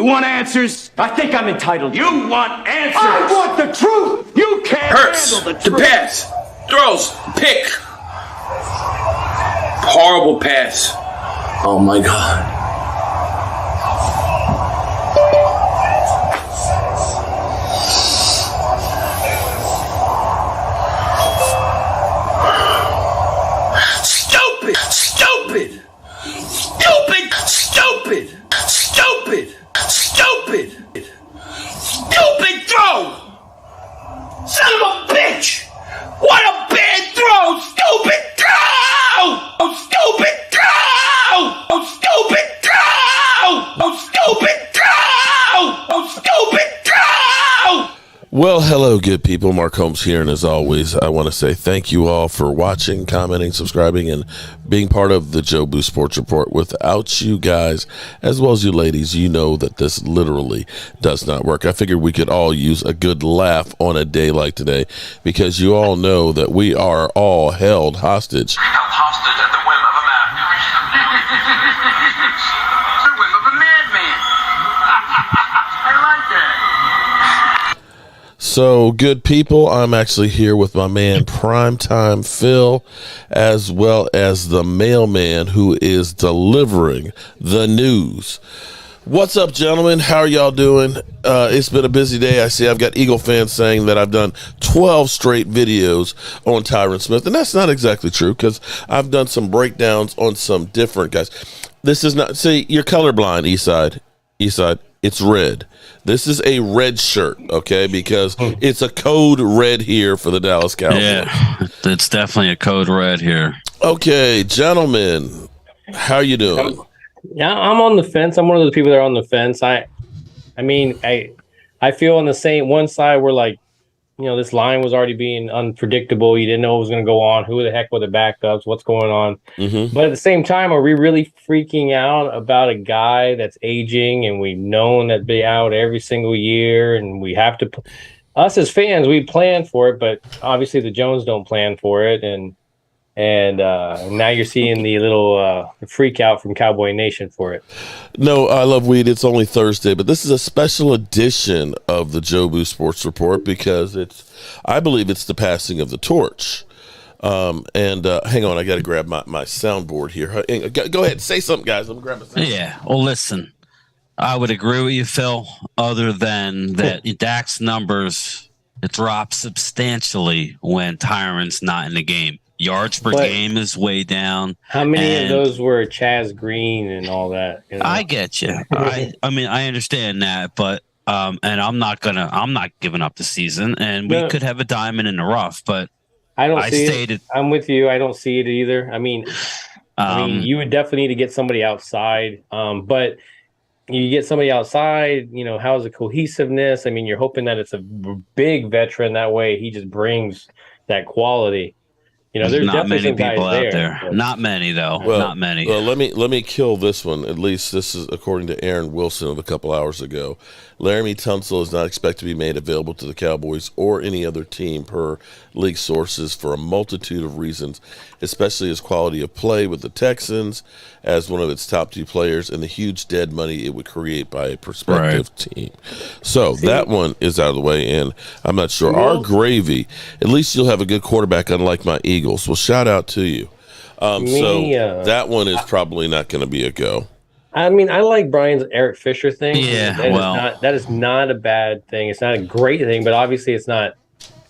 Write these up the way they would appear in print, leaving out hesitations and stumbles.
You want answers? I think I'm entitled. You want answers? I want the truth! You can't Hurts handle the to truth. pass, throws, pick. Horrible pass. Oh my God. Stupid, stupid, stupid, stupid, stupid, stupid, stupid throw. Son of a bitch! What a bad throw! Stupid throw! Oh, stupid throw! Oh, stupid throw! Oh, stupid throw! Oh, stupid throw! Well, hello, good people. Mark Holmes here, and as always, I want to say thank you all for watching, commenting, subscribing, and being part of the Jobu Sports Report. Without you guys, as well as you ladies, you know that this literally does not work. I figured we could all use a good laugh on a day like today, because you all know that we are all held hostage. Held hostage at the whim of a madman. The whim of a madman. I like that. So, good people, I'm actually here with my man Primetime Phil, as well as the mailman who is delivering the news. What's up, gentlemen? How are y'all doing? It's been a busy day. I see I've got Eagle fans saying that I've done 12 straight videos on Tyron Smith, and that's not exactly true, because I've done some breakdowns on some different guys. This is not, see, you're colorblind, Eastside. It's red. This is a red shirt, okay? Because it's a code red here for the Dallas Cowboys. Yeah, it's definitely a code red here. Okay, gentlemen, how you doing? I'm on the fence. I'm one of those people that are on the fence. I feel on the same one side we're like, this line was already being unpredictable. You didn't know what was going to go on. Who the heck were the backups? What's going on? Mm-hmm. But at the same time, are we really freaking out about a guy that's aging and we've known that be out every single year, and we have to, us as fans, we plan for it, but obviously the Jones don't plan for it, and now you're seeing the little freak out from Cowboy Nation for it. No, I love weed. It's only Thursday, but this is a special edition of the Jobu Sports Report because I believe it's the passing of the torch. Hang on, I got to grab my soundboard here. Go ahead, say something, guys. Let me grab my soundboard. Yeah, well, listen, I would agree with you, Phil, other than that Dak's numbers drop substantially when Tyron's not in the game. Yards per game is way down. How many of those were Chaz Green and all that? I get you. I mean, I understand that, but and I'm not giving up the season, and we could have a diamond in the rough, but I don't see it. I'm with you. I don't see it either. I mean, you would definitely need to get somebody outside, but you get somebody outside, how's the cohesiveness? I mean, you're hoping that it's a big veteran. That way he just brings that quality. There's not definitely many people out there. But not many, though. Well, not many. Well, let me kill this one. At least this is according to Aaron Wilson of a couple hours ago. Laramie Tunsil is not expected to be made available to the Cowboys or any other team per league sources for a multitude of reasons, especially his quality of play with the Texans as one of its top two players and the huge dead money it would create by a prospective team. So that one is out of the way, and I'm not sure. Our gravy, at least you'll have a good quarterback, unlike my Eagles. Well, shout out to you. So that one is probably not going to be a go. I mean, I like Brian's Eric Fisher thing. Yeah, that is not a bad thing. It's not a great thing, but obviously it's not,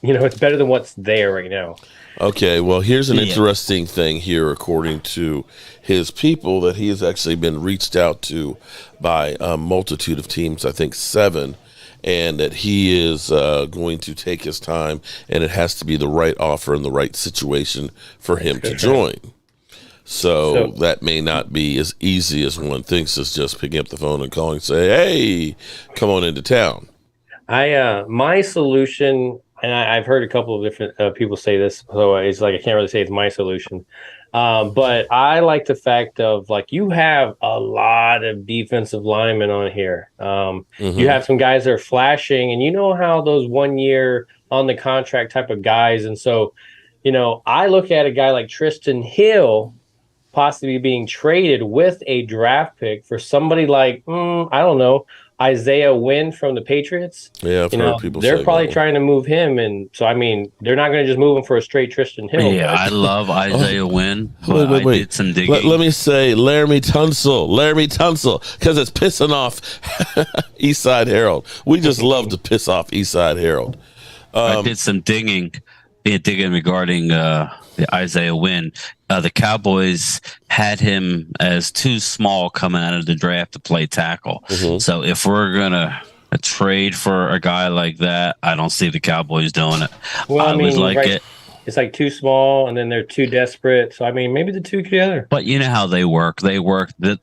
it's better than what's there right now. Okay, well, here's an interesting thing here, according to his people, that he has actually been reached out to by a multitude of teams, I think 7, and that he is going to take his time, and it has to be the right offer and the right situation for him to join. So that may not be as easy as one thinks, as just picking up the phone and calling and say, hey, come on into town. My solution, and I've heard a couple of different people say this, so it's like I can't really say it's my solution. But I like the fact of, you have a lot of defensive linemen on here. You have some guys that are flashing, and you know how those 1 year on the contract type of guys. And so, I look at a guy like Tristan Hill possibly being traded with a draft pick for somebody like, I don't know, Isaiah Wynn from the Patriots. Yeah, I've heard people say they're probably that one. trying to move him, and so I mean, they're not going to just move him for a straight Tristan Hill. Yeah, but I love Isaiah Wynn, but Wait. I did some digging. Let me say Laramie Tunsil, because it's pissing off Eastside Herald. We just love to piss off Eastside Herald. I did some digging regarding Isaiah Wynn. The Cowboys had him as too small coming out of the draft to play tackle. So if we're gonna trade for a guy like that, I don't see the Cowboys doing it. Well, I mean, would like it. It's like too small, and then they're too desperate. So I mean, maybe the two together. But you know how they work. They work that,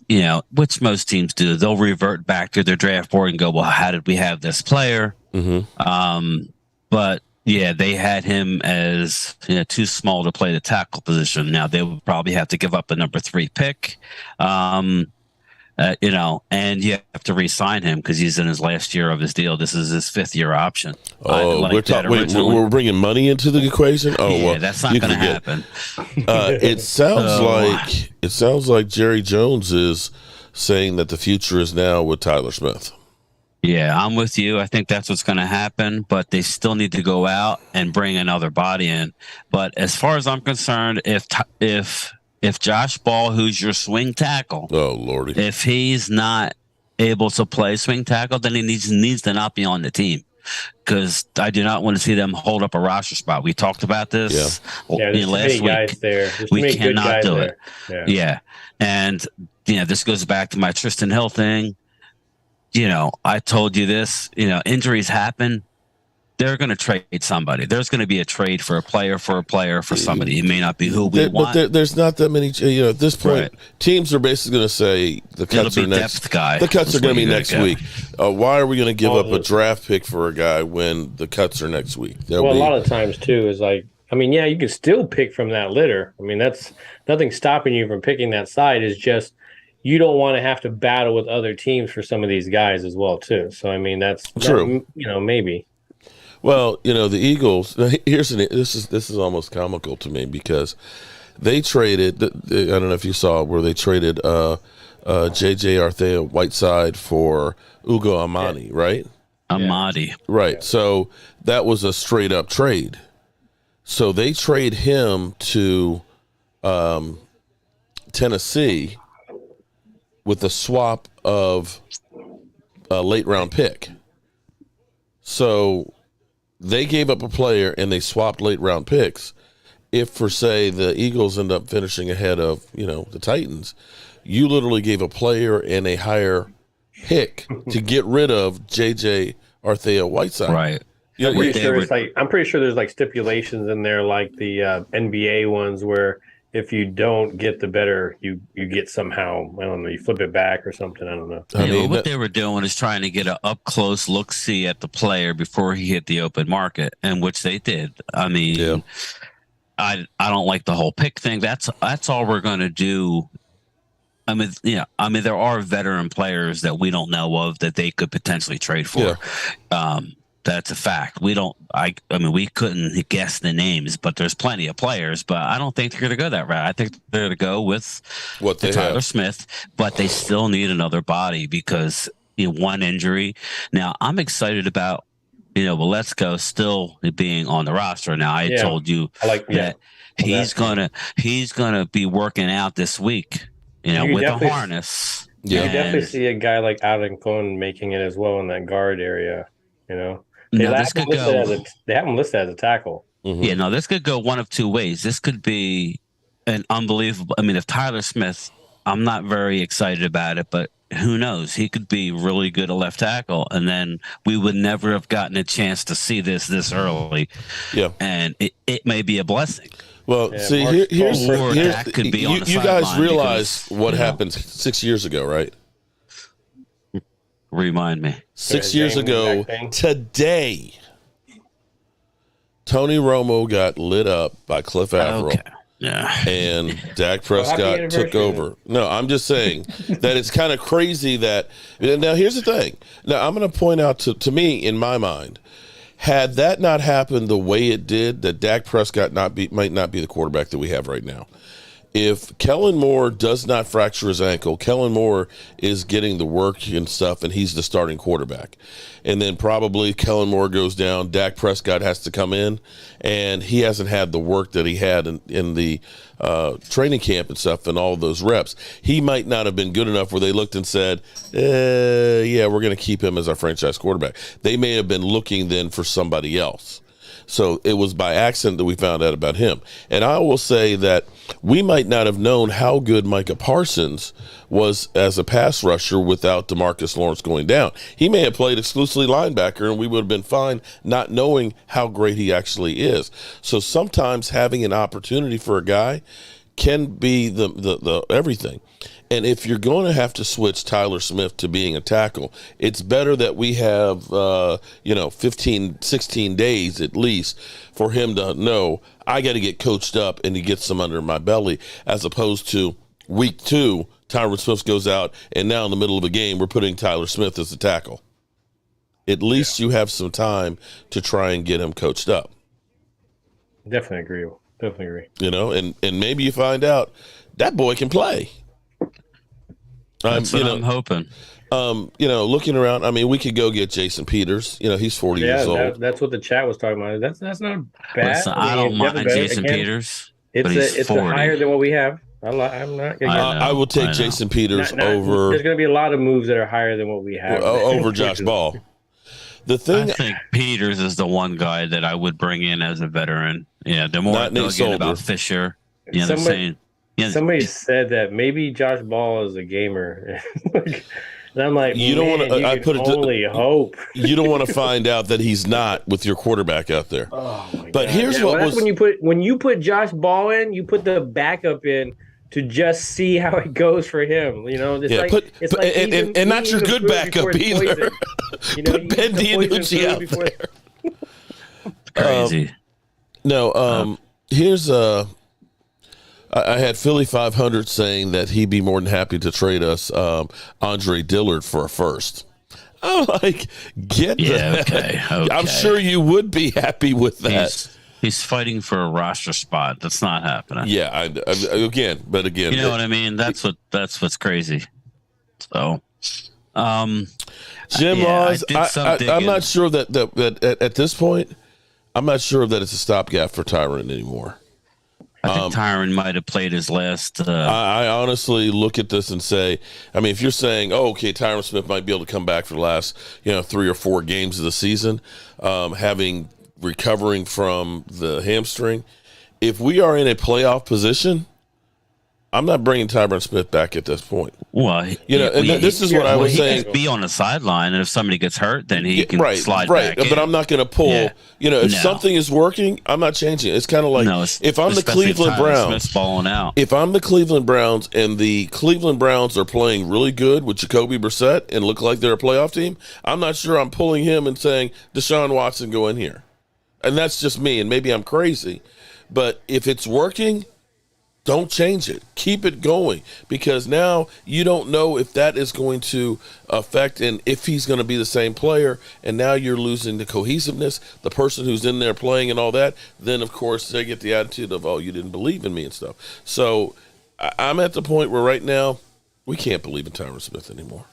which most teams do. They'll revert back to their draft board and go, well, how did we have this player? But yeah, they had him as too small to play the tackle position. Now they would probably have to give up a number 3 pick, and you have to re-sign him because he's in his last year of his deal. This is his 5th-year option. We're bringing money into the equation. That's not going to happen. It sounds like Jerry Jones is saying that the future is now with Tyler Smith. Yeah, I'm with you. I think that's what's going to happen, but they still need to go out and bring another body in. But as far as I'm concerned, if Josh Ball, who's your swing tackle, oh Lordy, if he's not able to play swing tackle, then he needs to not be on the team, because I do not want to see them hold up a roster spot. We talked about this there's last too many guys week. there. There's We too many good cannot guys do there. it. Yeah, and this goes back to my Tristan Hill thing. I told you this, injuries happen. They're going to trade somebody. There's going to be a trade for a player for somebody. It may not be who we want. But there's not that many. At this point, teams are basically going to say the cuts are next. Guy. The cuts are going to be next week. Why are we going to give up a draft pick for a guy when the cuts are next week? A lot of times too is like, I mean, you can still pick from that litter. I mean, that's nothing stopping you from picking that side. Is just you don't want to have to battle with other teams for some of these guys as well too. So I mean, that's true. Maybe. Well, the Eagles. This is almost comical to me because they traded. I don't know if you saw where they traded J.J. Arthur-Whiteside for Ugo Amadi, right? Amadi, right. So that was a straight up trade. So they trade him to Tennessee with a swap of a late round pick. So they gave up a player and they swapped late round picks. If, for say, the Eagles end up finishing ahead of, the Titans, you literally gave a player and a higher pick to get rid of J.J. Arthur-Whiteside. Right. I'm pretty sure there's like stipulations in there, like the NBA ones, where if you don't get the better, you get somehow, I don't know, you flip it back or something. I don't know. What they were doing is trying to get an up close look see at the player before he hit the open market, and which they did. I mean, I don't like the whole pick thing. That's all we're going to do. I mean, there are veteran players that we don't know of that they could potentially trade for. Yeah. That's a fact. We couldn't guess the names, but there's plenty of players. But I don't think they're going to go that route. I think they're going to go with Tyler Smith, but they still need another body because one injury. Now I'm excited about Waletzko still being on the roster. Now I told you that he's gonna be working out this week. With a harness. You can definitely see a guy like Adam Cohn making it as well in that guard area. They have him listed as a tackle. Mm-hmm. Yeah, no, this could go one of two ways. This could be an unbelievable. I mean, if Tyler Smith, I'm not very excited about it, but who knows? He could be really good at left tackle, and then we would never have gotten a chance to see this early. Yeah, and it may be a blessing. Well, see, here's could be on the you guys realize what happened 6 years ago, right? Remind me. 6 years ago today, Tony Romo got lit up by Cliff Averill. Okay. Yeah. And Dak Prescott took over. No, I'm just saying that it's kind of crazy that. Now, here's the thing. Now, I'm going to point out to me, in my mind, had that not happened the way it did, that Dak Prescott might not be the quarterback that we have right now. if Kellen Moore does not fracture his ankle, Kellen Moore is getting the work and stuff, and he's the starting quarterback. And then probably Kellen Moore goes down, Dak Prescott has to come in, and he hasn't had the work that he had in the training camp and stuff and all of those reps. He might not have been good enough where they looked and said, yeah, we're going to keep him as our franchise quarterback. They may have been looking then for somebody else. So it was by accident that we found out about him. And I will say that we might not have known how good Micah Parsons was as a pass rusher without DeMarcus Lawrence going down. He may have played exclusively linebacker, and we would have been fine not knowing how great he actually is. So sometimes having an opportunity for a guy can be the everything. And if you're going to have to switch Tyler Smith to being a tackle, it's better that we have, 15, 16 days at least for him to know I got to get coached up and to get some under my belly, as opposed to week 2, Tyron Smith goes out, and now in the middle of a game, we're putting Tyler Smith as a tackle. At least you have some time to try and get him coached up. Definitely agree. And maybe you find out that boy can play. That's what I'm hoping. Looking around, I mean, we could go get Jason Peters. He's 40 years old. That's what the chat was talking about. That's not bad. Listen, I don't mind Jason Peters. It's 40. Higher than what we have. I'm not. I will take Jason Peters over. There's going to be a lot of moves that are higher than what we have over Josh Ball. I think Peters is the one guy that I would bring in as a veteran. Yeah, the more talking about Fisher, they're saying. Somebody said that maybe Josh Ball is a gamer, and I'm like, you don't want to. I put it only hope. You don't want to find out that he's not with your quarterback out there. Oh my but God. Here's what was when you put Josh Ball in, you put the backup in to just see how it goes for him. And not your good backup either. Put Ben DiNucci out there. Crazy. Here's I had Philly 500 saying that he'd be more than happy to trade us Andre Dillard for a first. I'm like, okay. I'm sure you would be happy with that. He's fighting for a roster spot. That's not happening. Yeah, again. You know what I mean? That's what's crazy. So, Jim Laws, I'm not sure that at this point, I'm not sure that it's a stopgap for Tyron anymore. I think Tyron might have played his last. I honestly look at this and say, I mean, if you're saying, Tyron Smith might be able to come back for the last, 3 or 4 games of the season, recovering from the hamstring. If we are in a playoff position, I'm not bringing Tyron Smith back at this point. Well, this is what I was saying. He can be on the sideline, and if somebody gets hurt, then he can slide back in. But I'm not going to pull. If something is working, I'm not changing it. It's kind of like if I'm the Cleveland Browns, balling out. If I'm the Cleveland Browns and the Cleveland Browns are playing really good with Jacoby Brissett and look like they're a playoff team, I'm not sure I'm pulling him and saying, Deshaun Watson, go in here. And that's just me, and maybe I'm crazy. But if it's working, don't change it. Keep it going, because now you don't know if that is going to affect and if he's going to be the same player, and now you're losing the cohesiveness, the person who's in there playing and all that. Then, of course, they get the attitude of, you didn't believe in me and stuff. So I'm at the point where right now we can't believe in Tyron Smith anymore.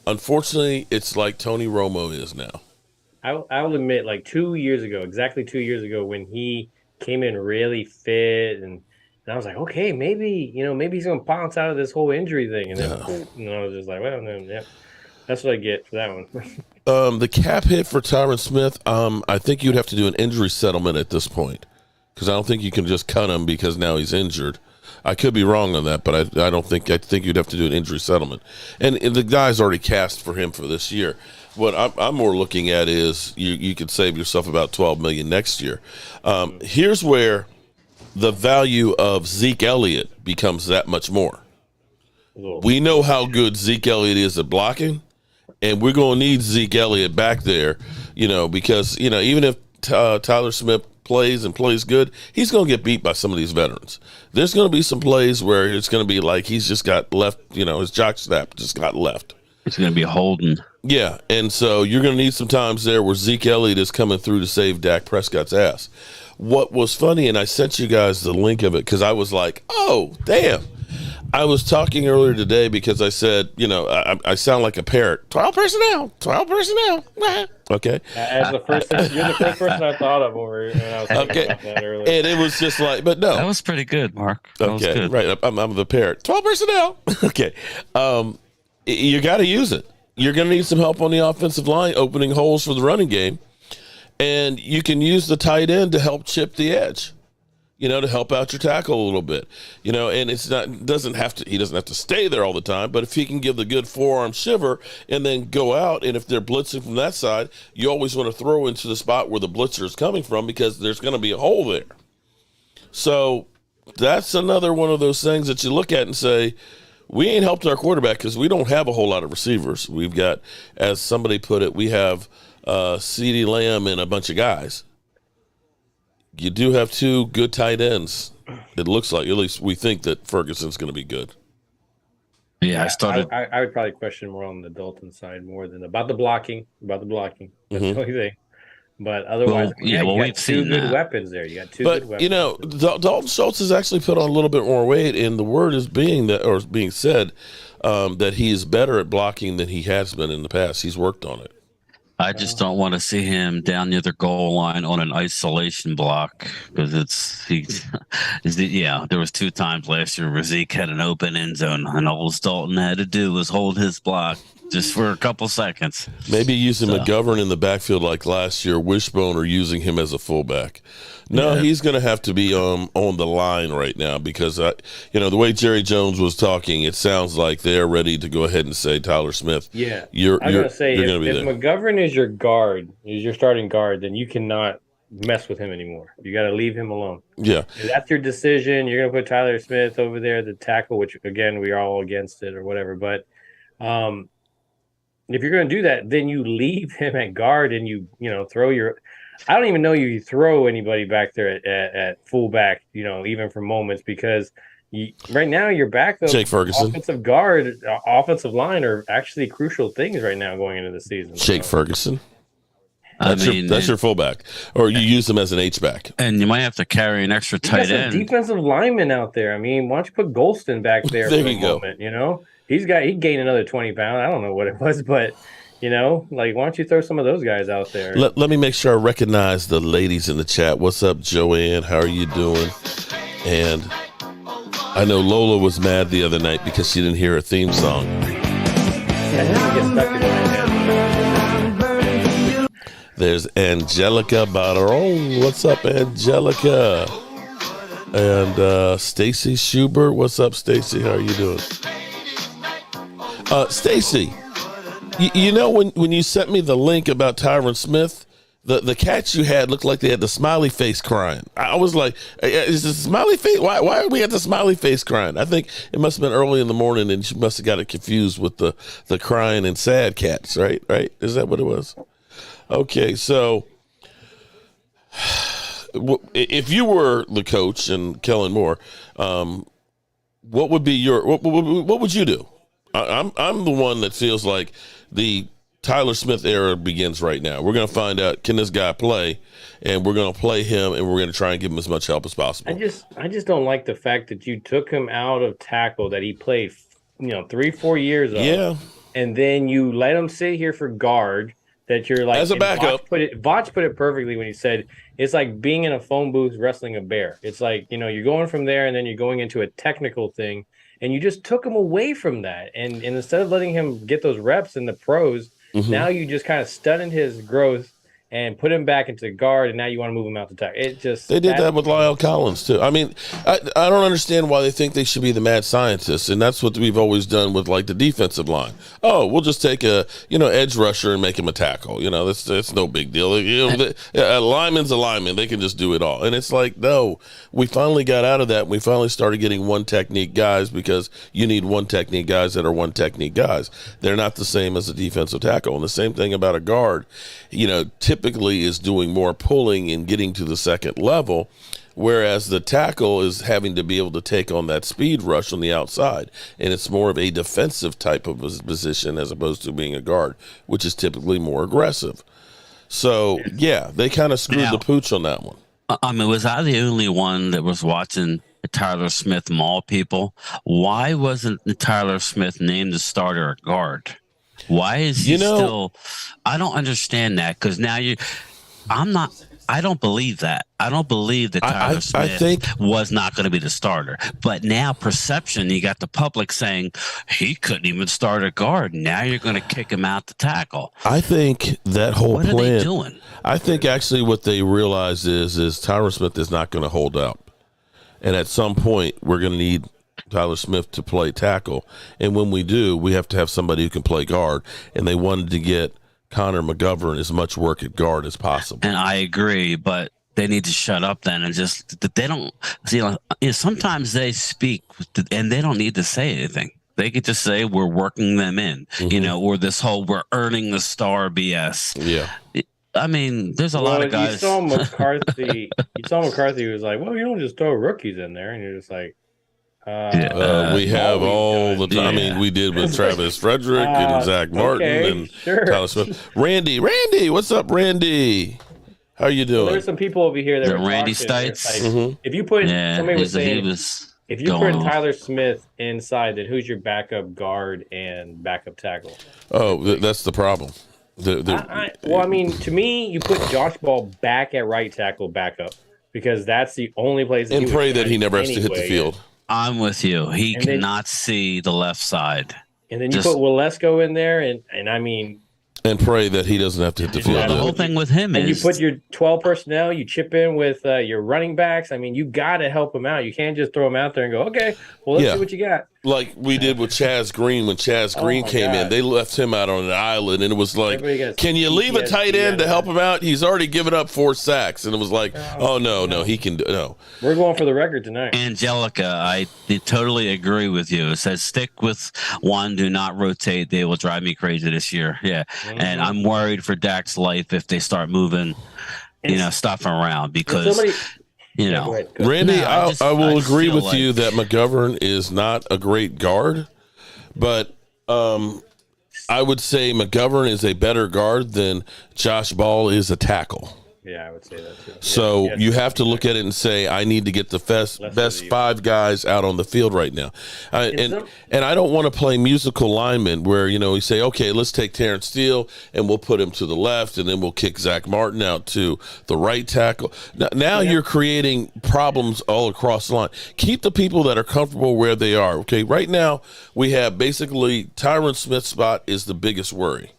Unfortunately, it's like Tony Romo is now. I'll admit, exactly 2 years ago, when he came in really fit, and I was like, okay, maybe he's gonna bounce out of this whole injury thing, and then I was just like, well, then, yeah, that's what I get for that one. The cap hit for Tyron Smith, I think you'd have to do an injury settlement at this point, because I don't think you can just cut him because now he's injured. I could be wrong on that, but I think you'd have to do an injury settlement, and the guy's already cast for him for this year. What I'm more looking at is you could save yourself about $12 million next year. Here's where the value of Zeke Elliott becomes that much more. We know how good Zeke Elliott is at blocking, and we're going to need Zeke Elliott back there, because even if Tyler Smith plays good, he's going to get beat by some of these veterans. There's going to be some plays where it's going to be like he's just got left, his jock snap just got left. It's going to be holding. Yeah, and so you're going to need some times there where Zeke Elliott is coming through to save Dak Prescott's ass. what was funny, and I sent you guys the link of it because I was like, oh, damn. I was talking earlier today because I said, I sound like a parrot. 12 personnel. Okay. As the first, you're the first person I thought of when I was thinking about that earlier. And it was just like, but no. That was pretty good, Mark. That was good. Right. I'm the parrot. 12 personnel. Okay. You got to use it. You're going to need some help on the offensive line, opening holes for the running game. And you can use the tight end to help chip the edge. To help out your tackle a little bit, and he doesn't have to stay there all the time, but if he can give the good forearm shiver and then go out, and if they're blitzing from that side, you always want to throw into the spot where the blitzer is coming from because there's going to be a hole there. So that's another one of those things that you look at and say, we ain't helped our quarterback because we don't have a whole lot of receivers. We've got, as somebody put it, we have CeeDee Lamb and a bunch of guys. You do have two good tight ends. It looks like, at least we think that Ferguson's going to be good. Yeah, I would probably question more on the Dalton side more than about the blocking. That's the only thing. But otherwise, we've seen two good weapons there. You got two good weapons. Dalton Schultz has actually put on a little bit more weight, and the word is being said that he is better at blocking than he has been in the past. He's worked on it. I just don't want to see him down near the goal line on an isolation block because there was 2 times last year where Zeke had an open end zone and all Dalton had to do was hold his block just for a couple seconds. Maybe using McGovern in the backfield like last year, Wishbone, or using him as a fullback. No, he's going to have to be on the line right now because, the way Jerry Jones was talking, it sounds like they're ready to go ahead and say, Tyler Smith, you're going to be there. If McGovern is your guard, is your starting guard, then you cannot mess with him anymore. You got to leave him alone. Yeah. If that's your decision. You're going to put Tyler Smith over there, the tackle, which, again, we are all against it or whatever. But if you're going to do that, then you leave him at guard and you throw your – I don't even know you throw anybody back there at fullback, even for moments because right now your back, though, Jake Ferguson, offensive guard, offensive line are actually crucial things right now going into the season. Jake Ferguson. That's your fullback, or you use him as an H-back. And you might have to carry an extra tight end. Defensive lineman out there. I mean, why don't you put Golston back there for a moment, He gained another 20 pounds. I don't know what it was, but – why don't you throw some of those guys out there? Let me make sure I recognize the ladies in the chat. What's up, Joanne? How are you doing? And I know Lola was mad the other night because she didn't hear her theme song. There's Angelica Barron. What's up, Angelica? And Stacy Schubert. What's up, Stacy? How are you doing? Stacy. When you sent me the link about Tyron Smith, the cats you had looked like they had the smiley face crying. I was like, is this smiley face? Why are we at the smiley face crying? I think it must have been early in the morning and she must have got it confused with the crying and sad cats, right? Right? Is that what it was? Okay, so if you were the coach and Kellen Moore, what would be what would you do? I'm the one that feels like the Tyler Smith era begins right now. We're going to find out, can this guy play? And we're going to play him, and we're going to try and give him as much help as possible. I just don't like the fact that you took him out of tackle that he played, 3-4 years of. Yeah. And then you let him sit here for guard that you're like. As a backup. Vach put it perfectly when he said, it's like being in a phone booth wrestling a bear. It's like, you're going from there, and then you're going into a technical thing. And you just took him away from that. And instead of letting him get those reps in the pros, now you just kind of stunted his growth and put him back into guard, and now you want to move him out to tackle. They did that with Lyle Collins too. I mean, I don't understand why they think they should be the mad scientists, and that's what we've always done with like the defensive line. Oh, we'll just take a edge rusher and make him a tackle. That's no big deal. A lineman's a lineman; they can just do it all. And it's like, no, we finally got out of that. And we finally started getting one technique guys because you need one technique guys that are one technique guys. They're not the same as a defensive tackle, and the same thing about a guard. Typically is doing more pulling and getting to the second level, whereas the tackle is having to be able to take on that speed rush on the outside, and it's more of a defensive type of position as opposed to being a guard, which is typically more aggressive. So, yeah, they kind of screwed the pooch on that one. I mean, was I the only one that was watching the Tyler Smith Mall people? Why wasn't Tyler Smith named the starter at guard? Why is he still? I don't understand that because now I'm not. I don't believe that. I don't believe that Tyler Smith was not going to be the starter. But now perception, you got the public saying he couldn't even start a guard. Now you're going to kick him out to tackle. I think that whole plan. What are they doing? I think actually what they realize is Tyron Smith is not going to hold out. And at some point, we're going to need Tyler Smith to play tackle. And when we do, we have to have somebody who can play guard. And they wanted to get Connor McGovern as much work at guard as possible. And I agree, but they need to shut up then and just they don't see. Sometimes they speak and they don't need to say anything. They could just say we're working them in, or this whole we're earning the star BS. Yeah. I mean, there's a lot of guys. You saw McCarthy. Who was like, "Well, you don't just throw rookies in there," and you're just like, we have all the time. Yeah. I mean, we did with Travis Frederick and Zach Martin and Tyler Smith. Randy, what's up, Randy? How are you doing? There's some people over here that are Randy Stites. Like, if you put somebody was saying, if you put Tyler Smith inside, then who's your backup guard and backup tackle? Oh, that's the problem. Well, I mean, to me, you put Josh Ball back at right tackle backup because that's the only place. And pray that he never has to hit the field. I'm with you. He cannot see the left side. And then you put Walesko in there, and I mean... And pray that he doesn't have to hit the field. The whole thing with him is... And you put your 12 personnel, you chip in with your running backs. I mean, you got to help him out. You can't just throw him out there and go, okay, well, let's see what you got. Like we did with Chaz Green when Chaz Green came in. They left him out on an island, and it was like, can you leave a tight end to help him out? He's already given up 4 sacks. And it was like, no, he can do no. We're going for the record tonight. Angelica, I totally agree with you. It says stick with one, do not rotate. They will drive me crazy this year. Yeah. Mm-hmm. And I'm worried for Dak's life if they start moving, stuff around because... Randy, I will agree with you that McGovern is not a great guard, but I would say McGovern is a better guard than Josh Ball is a tackle. Yeah, I would say that too. So you have to look at it and say, I need to get the best 5 guys out on the field right now. And I don't want to play musical lineman where, we say, okay, let's take Terrence Steele and we'll put him to the left and then we'll kick Zach Martin out to the right tackle. Now you're creating problems all across the line. Keep the people that are comfortable where they are. Okay, right now we have basically Tyron Smith's spot is the biggest worry.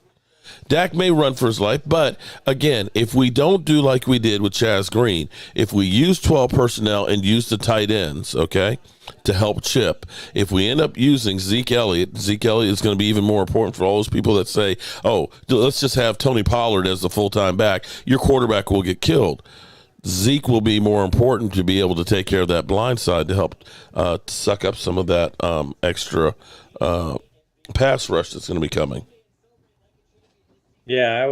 Dak may run for his life, but again, if we don't do like we did with Chaz Green, if we use 12 personnel and use the tight ends, okay, to help Chip, if we end up using Zeke Elliott is going to be even more important for all those people that say, oh, let's just have Tony Pollard as the full-time back. Your quarterback will get killed. Zeke will be more important to be able to take care of that blind side to help suck up some of that extra pass rush that's going to be coming. Yeah,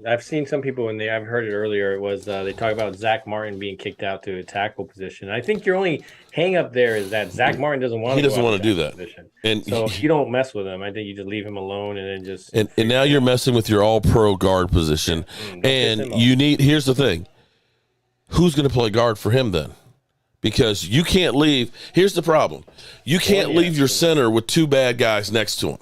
I've seen some people I've heard it earlier. It was they talk about Zach Martin being kicked out to a tackle position. I think your only hang up there is that Zach Martin doesn't want to do that. Position. And so if you don't mess with him, I think you just leave him alone and then just. And now you're messing with your all-pro guard position, and here's the thing: who's going to play guard for him then? Because you can't leave. Here's the problem: you can't leave your center with 2 bad guys next to him.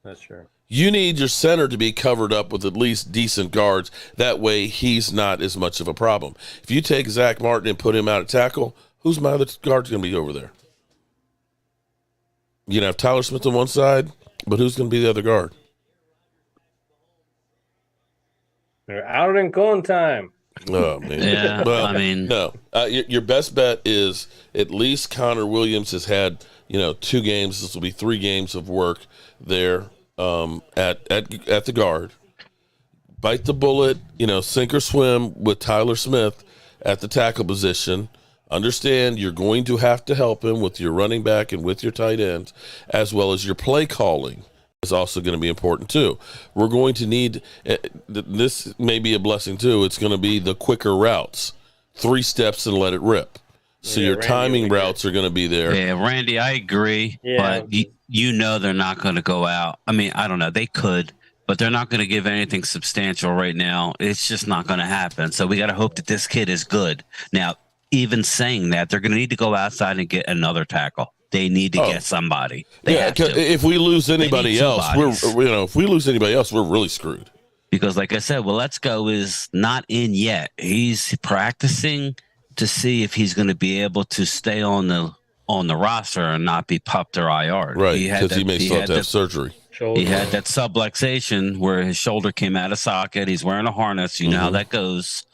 That's true. You need your center to be covered up with at least decent guards. That way, he's not as much of a problem. If you take Zach Martin and put him out at tackle, who's my other guard going to be over there? You're going to have Tyler Smith on one side, but who's going to be the other guard? They're out in cone time. Oh, man. Yeah, well, no. Your best bet is at least Connor Williams has had, 2 games. This will be 3 games of work there. At the guard, bite the bullet, sink or swim with Tyler Smith at the tackle position. Understand you're going to have to help him with your running back and with your tight ends, as well as your play calling is also going to be important too. We're going to need, this may be a blessing too, it's going to be the quicker routes, 3 steps and let it rip. So your timing routes are going to be there. Yeah, Randy, I agree, but they're not going to go out. I mean, I don't know. They could, but they're not going to give anything substantial right now. It's just not going to happen. So we got to hope that this kid is good. Now, even saying that, they're going to need to go outside and get another tackle. They need to get somebody. If we lose anybody else, if we lose anybody else, we're really screwed. Because, like I said, Let's Go is not in yet. He's practicing to see if he's going to be able to stay on the roster and not be pupped or IR. Right, because he may still have to have surgery. He had that subluxation where his shoulder came out of socket. He's wearing a harness. You know how that goes.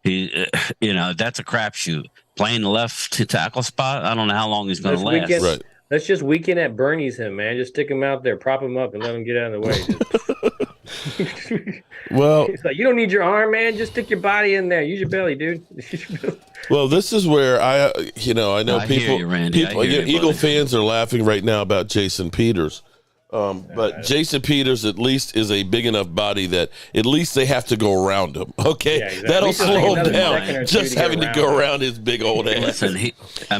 That's a crapshoot. Playing the left tackle spot, I don't know how long he's going to last. Right. Let's just weekend at Bernie's him, man. Just stick him out there, prop him up, and let him get out of the way. Well, it's like, you don't need your arm, man. Just stick your body in there. Use your belly, dude. Well, this is where I know people. Eagle buddy. fans are laughing right now about Jason Peters. But Jason Peters at least is a big enough body that at least they have to go around him. Okay, exactly. That'll slow him down. Just Just having to go around his big old ass. Listen,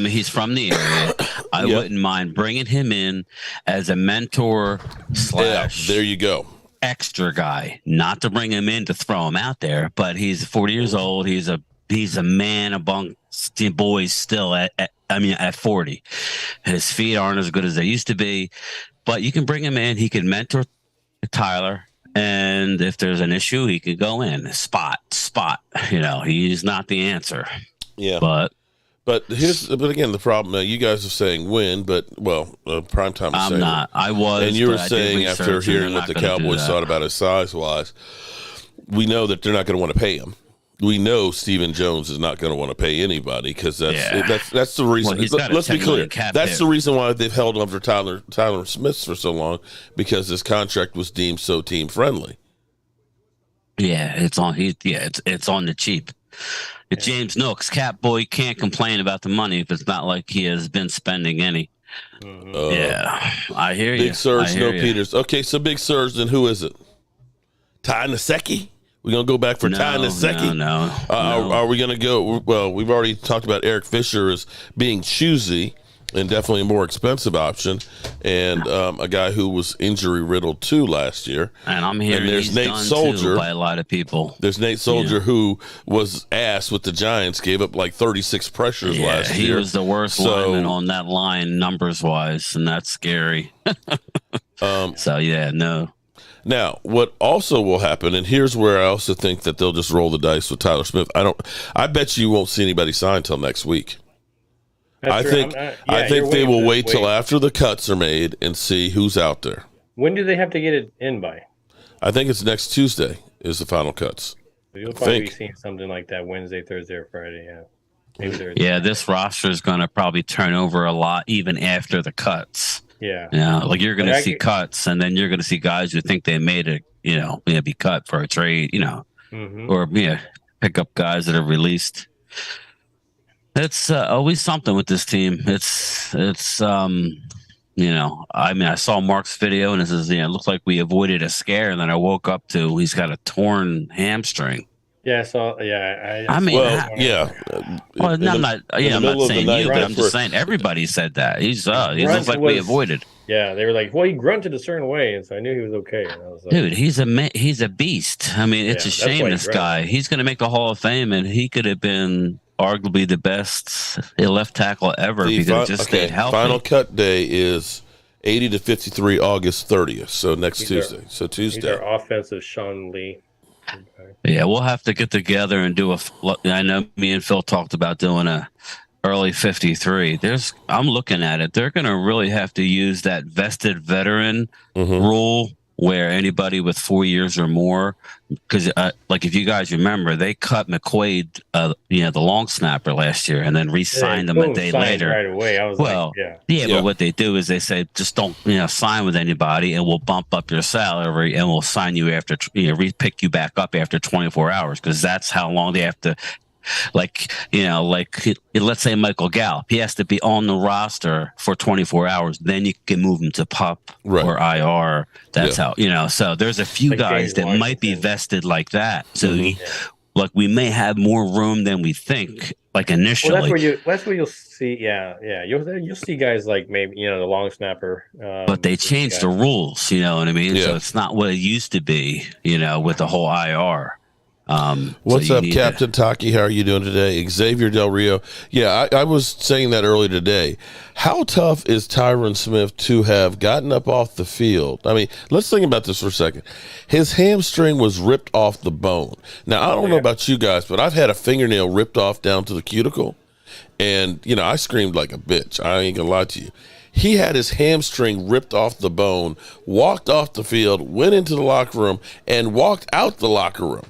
he's from the area. I wouldn't mind bringing him in as a mentor / there you go. extra guy. Not to bring him in to throw him out there, but he's 40 years old. He's a man amongst the boys still at 40. His feet aren't as good as they used to be. But you can bring him in. He can mentor Tyler, and if there's an issue, he could go in spot. He's not the answer. Yeah, but again, the problem. You guys are saying win, but primetime. I'm not. I was, and you were saying after hearing what the Cowboys thought about his size wise, we know that they're not going to want to pay him. We know Stephen Jones is not going to want to pay anybody because that's the reason. Let's be clear. That's the reason why they've held on for Tyron Smith for so long, because his contract was deemed so team friendly. Yeah, it's on. It's on the cheap. James Nooks, Cat Boy, can't complain about the money if it's not like he has been spending any. I hear you. Big Surge, no Peters. Okay, so Big Surge. Then who is it? Ty Nsekhe? We're going to go back for Ty Nsekhe? No. Are we going to go? Well, we've already talked about Eric Fisher as being choosy and definitely a more expensive option, and a guy who was injury riddled too last year. And I'm hearing and there's Nate Soldier by a lot of people. There's Nate Soldier who was ass with the Giants, gave up like 36 pressures last year. He was the worst lineman on that line numbers wise, and that's scary. No. Now, what also will happen, and here's where I also think that they'll just roll the dice with Tyler Smith. I bet you won't see anybody sign till next week. I think they will wait till after the cuts are made and see who's out there. When do they have to get it in by? I think it's next Tuesday is the final cuts. You'll probably be seeing something like that Wednesday, Thursday, or Friday. Yeah. Maybe Thursday. Yeah, this roster is going to probably turn over a lot even after the cuts. Yeah. Like you're going to see cuts, and then you're going to see guys who think they made it, be cut for a trade, or pick up guys that are released. It's always something with this team. I saw Mark's video, and it says, it looks like we avoided a scare, and then I woke up to he's got a torn hamstring. Yeah, so yeah, I'm not saying you, but I'm just saying everybody said that. He looks like we avoided. Yeah, they were like, well, he grunted a certain way, and so I knew he was okay. And I was like, dude, he's a beast. I mean, it's a shame this guy. He's going to make the Hall of Fame, and he could have been arguably the best left tackle ever because he just stayed healthy. Final cut day is 80 to 53, August 30th. So Tuesday. He's our offensive Sean Lee. Okay. Yeah, we'll have to get together and do I know me and Phil talked about doing a early 53. I'm looking at it. They're going to really have to use that vested veteran rule where anybody with 4 years or more, because if you guys remember, they cut McQuaid, the long snapper last year, and then re-signed him a day later. Right away. I was but what they do is they say, just don't sign with anybody, and we'll bump up your salary, and we'll sign you after re-pick you back up after 24 hours, because that's how long they have to. Let's say Michael Gallup, he has to be on the roster for 24 hours. Then you can move him to PUP or IR. That's how, so there's a few guys that might be vested like that. So Look, we may have more room than we think, like initially. Well, that's where you'll see. Yeah. You'll see guys like maybe the long snapper. But they changed the rules, you know what I mean? Yeah. So it's not what it used to be, with the whole IR. What's up, Captain Taki? How are you doing today? Xavier Del Rio. Yeah, I was saying that earlier today. How tough is Tyron Smith to have gotten up off the field? I mean, let's think about this for a second. His hamstring was ripped off the bone. Now, I don't know about you guys, but I've had a fingernail ripped off down to the cuticle. And, I screamed like a bitch. I ain't gonna lie to you. He had his hamstring ripped off the bone, walked off the field, went into the locker room, and walked out the locker room.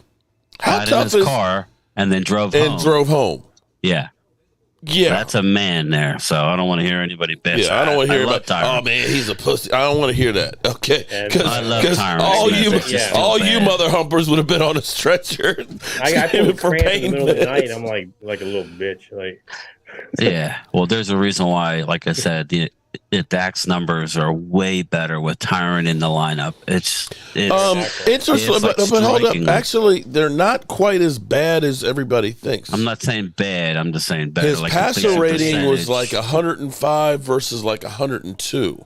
How got tough in his car and then drove home. Yeah. Yeah. That's a man there. So I don't want to hear anybody bitch. Yeah, I don't want to hear about Tyron. Oh man, he's a pussy. I don't want to hear that. Okay. I love Tyron. All you mother humpers would have been on a stretcher. I pulled a cramp in the middle of the night. I'm like a little bitch. Yeah. Well, there's a reason why, like I said, the Dak's numbers are way better with Tyron in the lineup. It's interesting, but hold up. Actually, they're not quite as bad as everybody thinks. I'm not saying bad. I'm just saying better. His passer rating was like 105 versus like 102.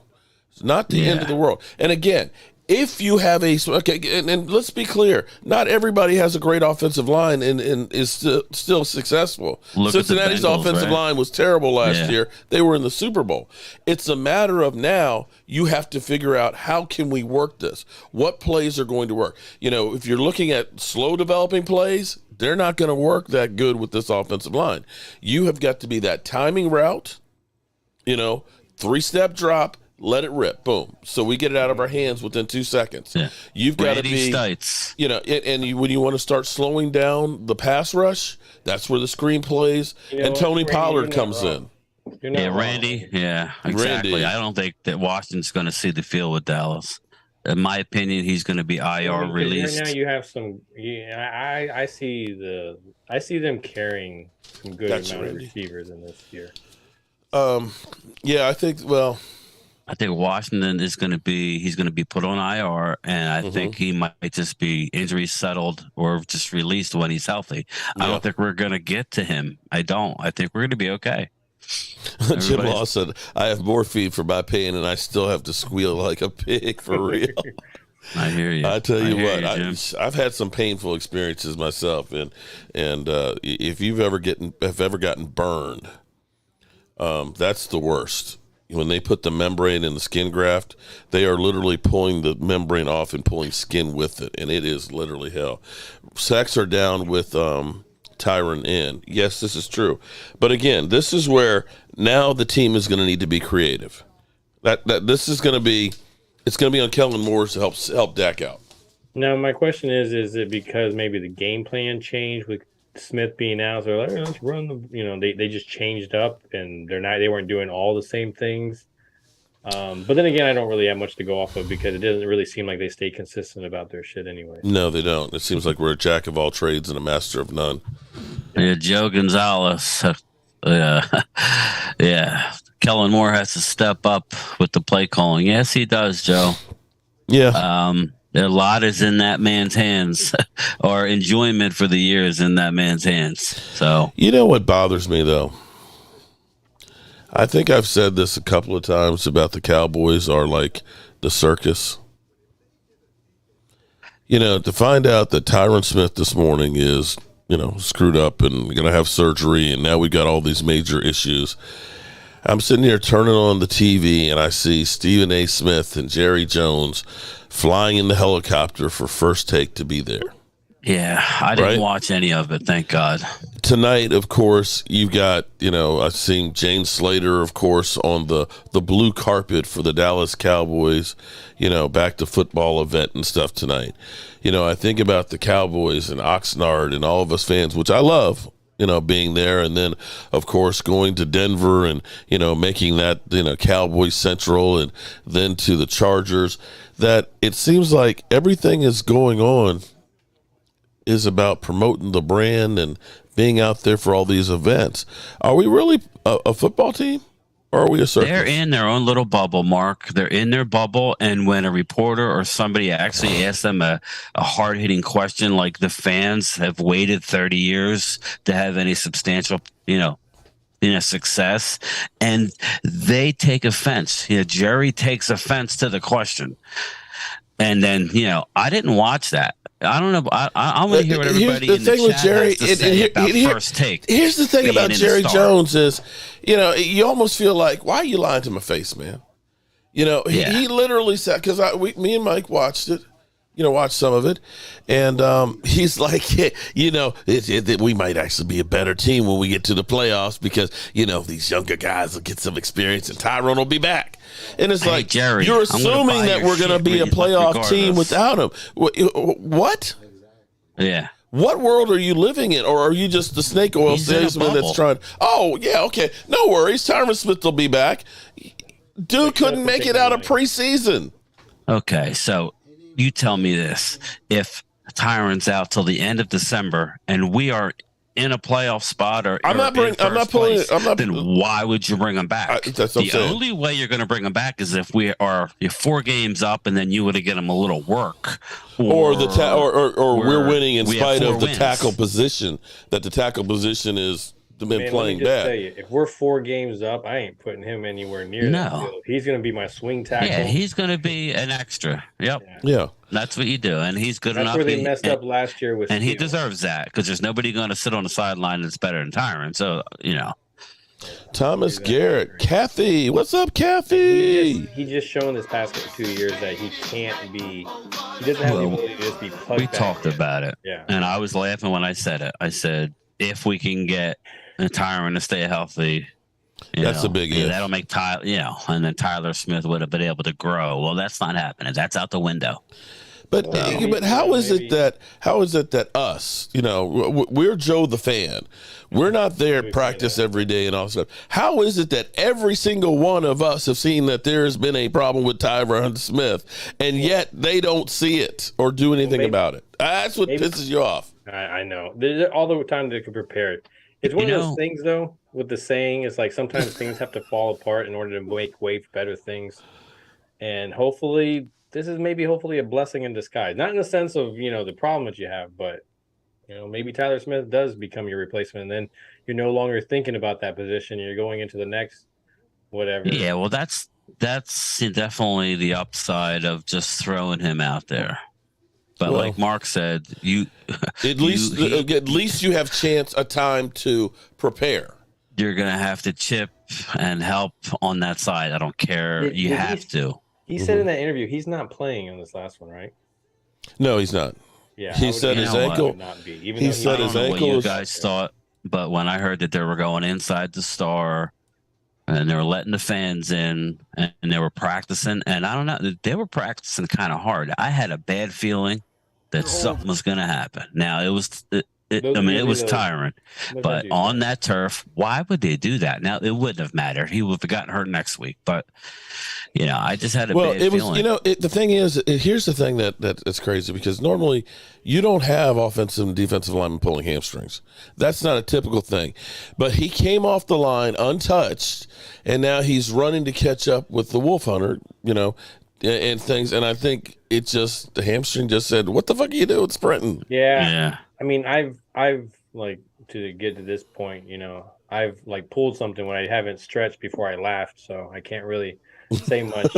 It's not the end of the world. And again, if you have and let's be clear, not everybody has a great offensive line and is still successful. Cincinnati's offensive line was terrible last year. They were in the Super Bowl. It's a matter of now you have to figure out how can we work this? What plays are going to work? If you're looking at slow developing plays, they're not going to work that good with this offensive line. You have got to be that timing route, 3-step drop, let it rip, boom. So we get it out of our hands within 2 seconds. Yeah. You've got to be, when you want to start slowing down the pass rush, that's where the screen plays, and Tony Pollard comes in. Randy. Yeah, exactly. Randy. I don't think that Washington's going to see the field with Dallas. In my opinion, he's going to be IR released. Right now, you have some. I see them carrying some good amount of receivers in this year. I think. Well. I think Washington he's going to be put on IR, and I think he might just be injury settled or just released when he's healthy. I don't think we're going to get to him. I don't. I think we're going to be okay. Jim Law said, I have more feed for my pain, and I still have to squeal like a pig for real. I hear you. I tell you what, I've had some painful experiences myself, and if you've ever gotten burned, that's the worst. When they put the membrane in the skin graft, they are literally pulling the membrane off and pulling skin with it, and it is literally hell. Sacks are down with Tyron in. Yes, this is true. But again, this is where now the team is going to need to be creative. This is going to be on Kellen Moore to help Dak out. Now, my question is it because maybe the game plan changed with Smith being out? So let's run the. They just changed up, and they weren't doing all the same things. But then again, I don't really have much to go off of because it doesn't really seem like they stay consistent about their shit anyway. No, they don't. It seems like we're a jack of all trades and a master of none. Yeah, Joe Gonzalez. Yeah. Kellen Moore has to step up with the play calling. Yes, he does, Joe. Yeah. A lot is in that man's hands, or enjoyment for the year is in that man's hands. So you know what bothers me though? I think I've said this a couple of times about the Cowboys are like the circus. To find out that Tyron Smith this morning is, screwed up and going to have surgery, and now we got all these major issues. I'm sitting here turning on the TV, and I see Stephen A. Smith and Jerry Jones flying in the helicopter for First Take to be there. Yeah, I didn't watch any of it, thank God. Tonight, of course, you've got, I've seen Jane Slater, of course, on the blue carpet for the Dallas Cowboys, back to football event and stuff tonight. I think about the Cowboys and Oxnard and all of us fans, which I love, being there. And then, of course, going to Denver and, making that, Cowboys Central, and then to the Chargers, that it seems like everything is going on is about promoting the brand and being out there for all these events. Are we really a football team? Or are we a circus? They're in their own little bubble, Mark. They're in their bubble, and when a reporter or somebody actually asks them a hard-hitting question, like the fans have waited 30 years to have any substantial, success, and they take offense. Jerry takes offense to the question. And then, I didn't watch that. I don't know. I want to hear what everybody in the chat has to say about First Take. Here's the thing about Jerry Jones is, you almost feel like, why are you lying to my face, man? He literally said, because me and Mike watched it, watched some of it, and he's like, we might actually be a better team when we get to the playoffs because, these younger guys will get some experience and Tyron will be back. And it's like, Jerry, you're assuming that we're going to be a playoff team without him. What? Yeah. What world are you living in? Or are you just the snake oil salesman that's trying? Oh, yeah, okay. No worries. Tyron Smith will be back. Dude couldn't make it out of preseason. Okay, so you tell me this. If Tyron's out till the end of December and we are in a playoff spot then why would you bring him back? The only way you're going to bring him back is if you're 4 games up and then you would get him a little work, or we're winning in spite of the tackle position. That the tackle position is playing bad. Tell you, if we're 4 games up, I ain't putting him anywhere near that field. He's going to be my swing tackle. Yeah, he's going to be an extra. Yep. Yeah. That's what you do, and he's good enough. That's where they messed up last year with. And he deserves that because there's nobody going to sit on the sideline that's better than Tyron. So Thomas Garrett, Kathy, what's up, Kathy? He just shown this past 2 years that he can't be. He doesn't have the ability to just be plugged. We talked about it, yeah. And I was laughing when I said it. I said, if we can get Tyron to stay healthy. That's a big if. That'll make Tyler, and then Tyler Smith would have been able to grow. Well, that's not happening. That's out the window. But how is it that us, we're Joe the fan. We're not there at practice every day and all that stuff. How is it that every single one of us have seen that there's been a problem with Tyron Smith, and yet they don't see it or do anything about it? That's what pisses you off. I know. There's all the time they can prepare it. It's one of those things, though, with the saying, it's like sometimes things have to fall apart in order to make way for better things. And hopefully, this is hopefully a blessing in disguise. Not in the sense of, the problem that you have, but, maybe Tyler Smith does become your replacement. And then you're no longer thinking about that position. You're going into the next whatever. Yeah, well, that's definitely the upside of just throwing him out there. But like Mark said, at least you have a time to prepare. You're gonna have to chip and help on that side. I don't care. You have to. He said in that interview he's not playing on this last one, right? No, he's not. Yeah, he said his ankle. He said his ankle. What you guys thought, but when I heard that they were going inside the Star and they were letting the fans in and they were practicing, and I don't know, they were practicing kind of hard. I had a bad feeling that something was going to happen. Now it was Tyron, but on that turf, why would they do that? Now it wouldn't have mattered. He would have gotten hurt next week, but I just had a bad feeling. The thing is, here's the thing that's crazy because normally you don't have offensive and defensive linemen pulling hamstrings. That's not a typical thing, but he came off the line untouched, and now he's running to catch up with the Wolf Hunter, and things, and I think the hamstring just said, "What the fuck are you doing sprinting?" Yeah. I mean, I've like to get to this point, I've like pulled something when I haven't stretched before I laughed, so I can't really say much,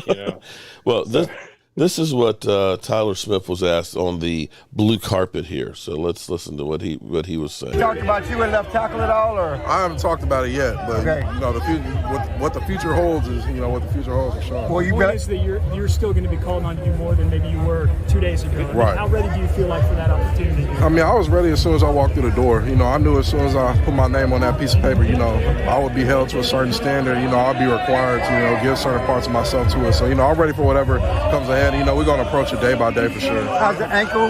Well, this is what Tyler Smith was asked on the blue carpet here. So let's listen to what he was saying. Talked about you and left tackle at all, or I haven't talked about it yet, but the future, what the future holds is what the future holds for sure. Well, you is that you're still going to be called on to do more than maybe you were 2 days ago. Right. How ready do you feel like for that opportunity? I mean, I was ready as soon as I walked through the door. I knew as soon as I put my name on that piece of paper, I would be held to a certain standard. I'll be required to give certain parts of myself to it. So I'm ready for whatever comes ahead. We're going to approach it day by day for sure. How's the ankle?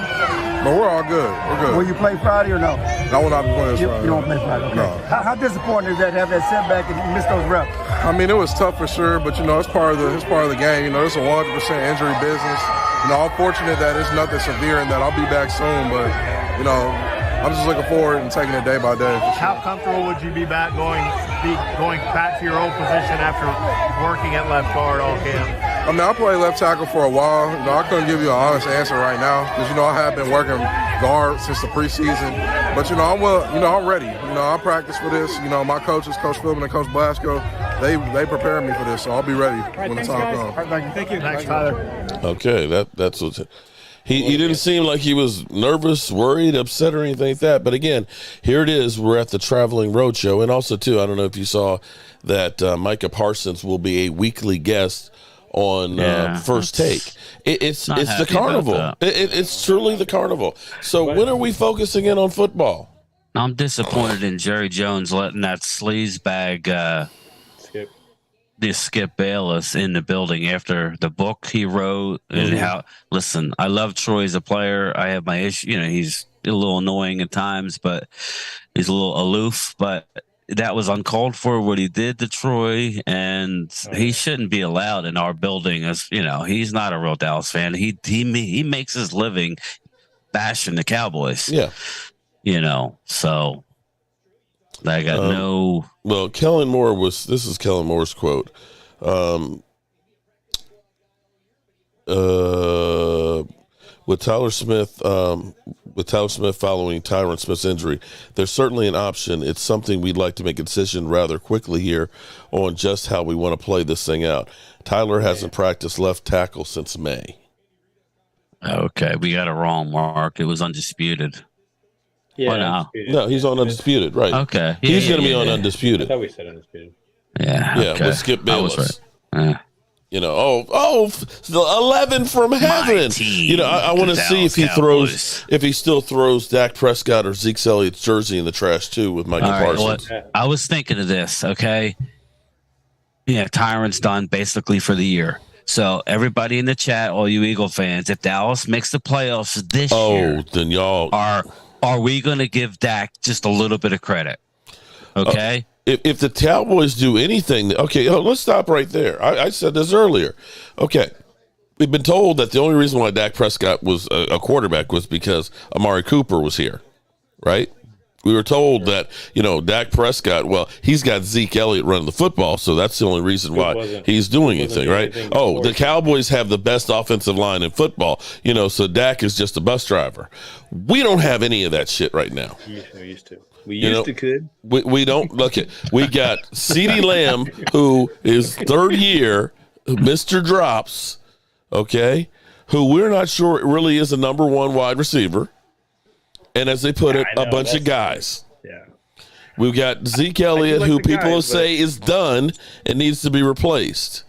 But we're all good. We're good. Will you play Friday or no? I will not be playing this Friday. You don't play Friday? Okay. No. How disappointing is that to have that setback and you miss those reps? I mean, it was tough for sure, but it's part of the game. It's a 100% injury business. I'm fortunate that it's nothing severe and that I'll be back soon, but I'm just looking forward and taking it day by day. How comfortable would you be back going be going back to your old position after working at left guard all camp? I mean, I played left tackle for a while. You know, I couldn't give you an honest answer right now because, you know, I have been working guard since the preseason. But, you know, I'm ready. You know, I practice for this. You know, my coaches, Coach Philbin and Coach Blasco, they prepared me for this, so I'll be ready when the time comes. All right, thank you. Thanks, Tyler. Okay, that's what he didn't seem like he was nervous, worried, upset, or anything like that. But again, here it is. We're at the Traveling Roadshow, and also too, I don't know if you saw that Micah Parsons will be a weekly guest on First Take. It's the carnival. It's truly the carnival. So when are we focusing in on football? I'm disappointed in Jerry Jones letting that sleaze bag Skip Bayless in the building after the book he wrote and how. Listen, I love Troy as a player. I have my issue. You know, he's a little annoying at times, but he's a little aloof. But that was uncalled for what he did to Troy, and he shouldn't be allowed in our building. As you know, he's not a real Dallas fan. He makes his living bashing the Cowboys. Yeah, you know, so I got no. Well, Kellen Moore this is Kellen Moore's quote. With Tyler Smith following Tyron Smith's injury, there's certainly an option. It's something we'd like to make a decision rather quickly here on just how we want to play this thing out. Tyler hasn't practiced left tackle since May. Okay, we got it wrong, Mark. It was undisputed. Yeah, no, he's on Undisputed, right? Okay, he's going to be on Undisputed. I thought we said Undisputed. Yeah, okay. With Skip Bayless. Right. You know, the 11 from heaven. You know, I want to see if he still throws Dak Prescott or Zeke Elliott's jersey in the trash too with Micah Parsons. Well, I was thinking of this. Okay, yeah, Tyron's done basically for the year. So everybody in the chat, all you Eagle fans, if Dallas makes the playoffs this year, then y'all are we going to give Dak just a little bit of credit? Okay. If the Cowboys do anything, okay, let's stop right there. I said this earlier. Okay, we've been told that the only reason why Dak Prescott was a quarterback was because Amari Cooper was here, right? We were told that, you know, Dak Prescott, well, he's got Zeke Elliott running the football, so that's the only reason why he's doing anything, right? The Cowboys have the best offensive line in football, you know, so Dak is just a bus driver. We don't have any of that shit right now. We used to. We used to could. We don't look at. We got CeeDee Lamb, who is third year, Mr. Drops, okay, who we're not sure really is a number one wide receiver. And as they put it, a bunch of guys. Yeah. We've got Zeke Elliott, who people say is done and needs to be replaced.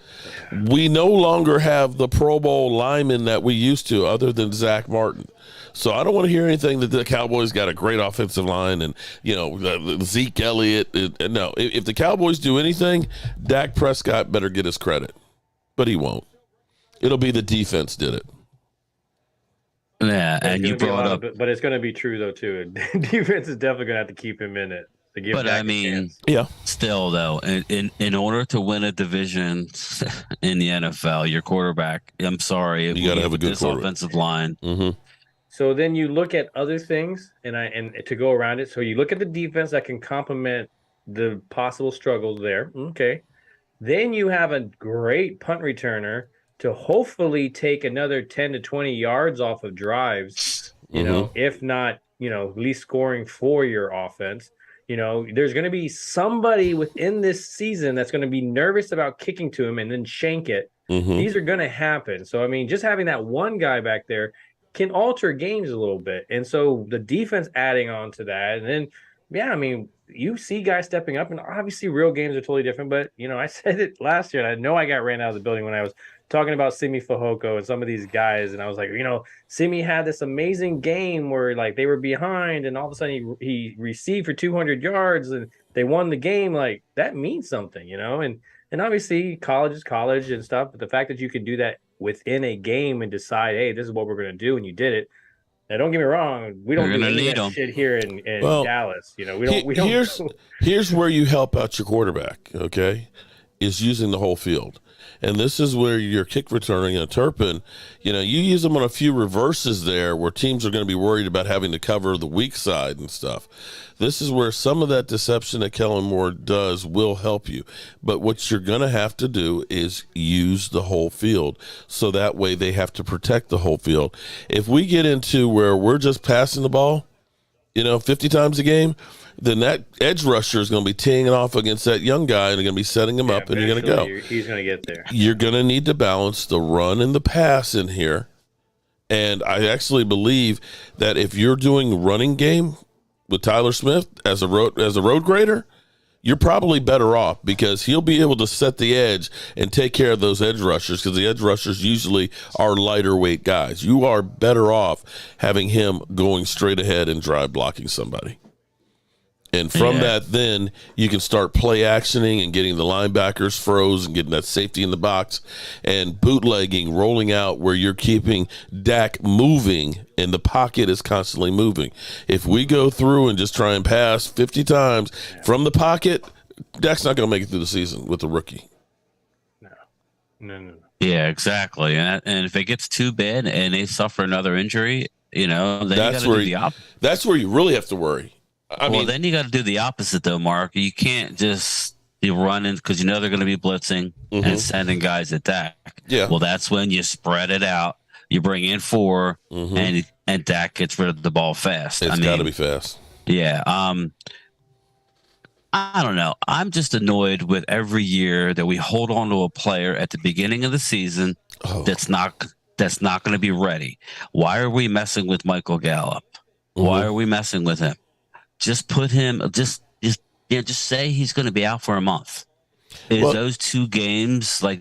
We no longer have the Pro Bowl lineman that we used to, other than Zach Martin. So I don't want to hear anything that the Cowboys got a great offensive line and, you know, Zeke Elliott. No, if the Cowboys do anything, Dak Prescott better get his credit. But he won't. It'll be the defense did it. Yeah, and you brought up. But it's going to be true, though, too. Defense is definitely going to have to keep him in it. But I mean, still though, in order to win a division in the NFL, your quarterback. I'm sorry, you got to have a good offensive line. Mm-hmm. So then you look at other things, and to go around it. So you look at the defense that can complement the possible struggles there. Okay, then you have a great punt returner to hopefully take another 10 to 20 yards off of drives. You know, if not, you know, at least scoring for your offense. You know, there's going to be somebody within this season that's going to be nervous about kicking to him and then shank it. These are going to happen. So, I mean, just having that one guy back there can alter games a little bit. And so the defense adding on to that. And then, yeah, I mean, you see guys stepping up, and obviously real games are totally different. But, you know, I said it last year, and I know I got ran out of the building when I was talking about Simi Fehoko and some of these guys. And I was like, you know, Simi had this amazing game where, like, they were behind, and all of a sudden he received for 200 yards, and they won the game. Like, that means something, you know? And obviously college is college and stuff. But the fact that you can do that within a game and decide, hey, this is what we're going to do, and you did it. Now, don't get me wrong, we don't need that shit here in Dallas. You know, we don't. Here's where you help out your quarterback, okay? is using the whole field. And this is where your kick returning and Turpin, you use them on a few reverses there where teams are going to be worried about having to cover the weak side and stuff. This is where some of that deception that Kellen Moore does will help you. But what you're going to have to do is use the whole field, so that way they have to protect the whole field. If we get into where we're just passing the ball, 50 times a game, then that edge rusher is going to be teeing it off against that young guy, and they're going to be setting him up, and you're going to go. He's going to get there. You're going to need to balance the run and the pass in here. And I actually believe that if you're doing running game with Tyler Smith as a road grader, you're probably better off, because he'll be able to set the edge and take care of those edge rushers, because the edge rushers usually are lighter weight guys. You are better off having him going straight ahead and drive blocking somebody. And from that, then you can start play actioning and getting the linebackers froze and getting that safety in the box and bootlegging, rolling out where you're keeping Dak moving and the pocket is constantly moving. If we go through and just try and pass 50 times from the pocket, Dak's not going to make it through the season with a rookie. No. Yeah, exactly. And if it gets too bad and they suffer another injury, then that's you got to do the opposite. That's where you really have to worry. Then you got to do the opposite, though, Mark. You can't just be running, because they're going to be blitzing and sending guys at Dak. Yeah. Well, that's when you spread it out. You bring in 4, and Dak gets rid of the ball fast. It's got to be fast. Yeah. I don't know. I'm just annoyed with every year that we hold on to a player at the beginning of the season that's not going to be ready. Why are we messing with Michael Gallup? Why are we messing with him? Just put him. Just say he's going to be out for a month. Those 2 games, the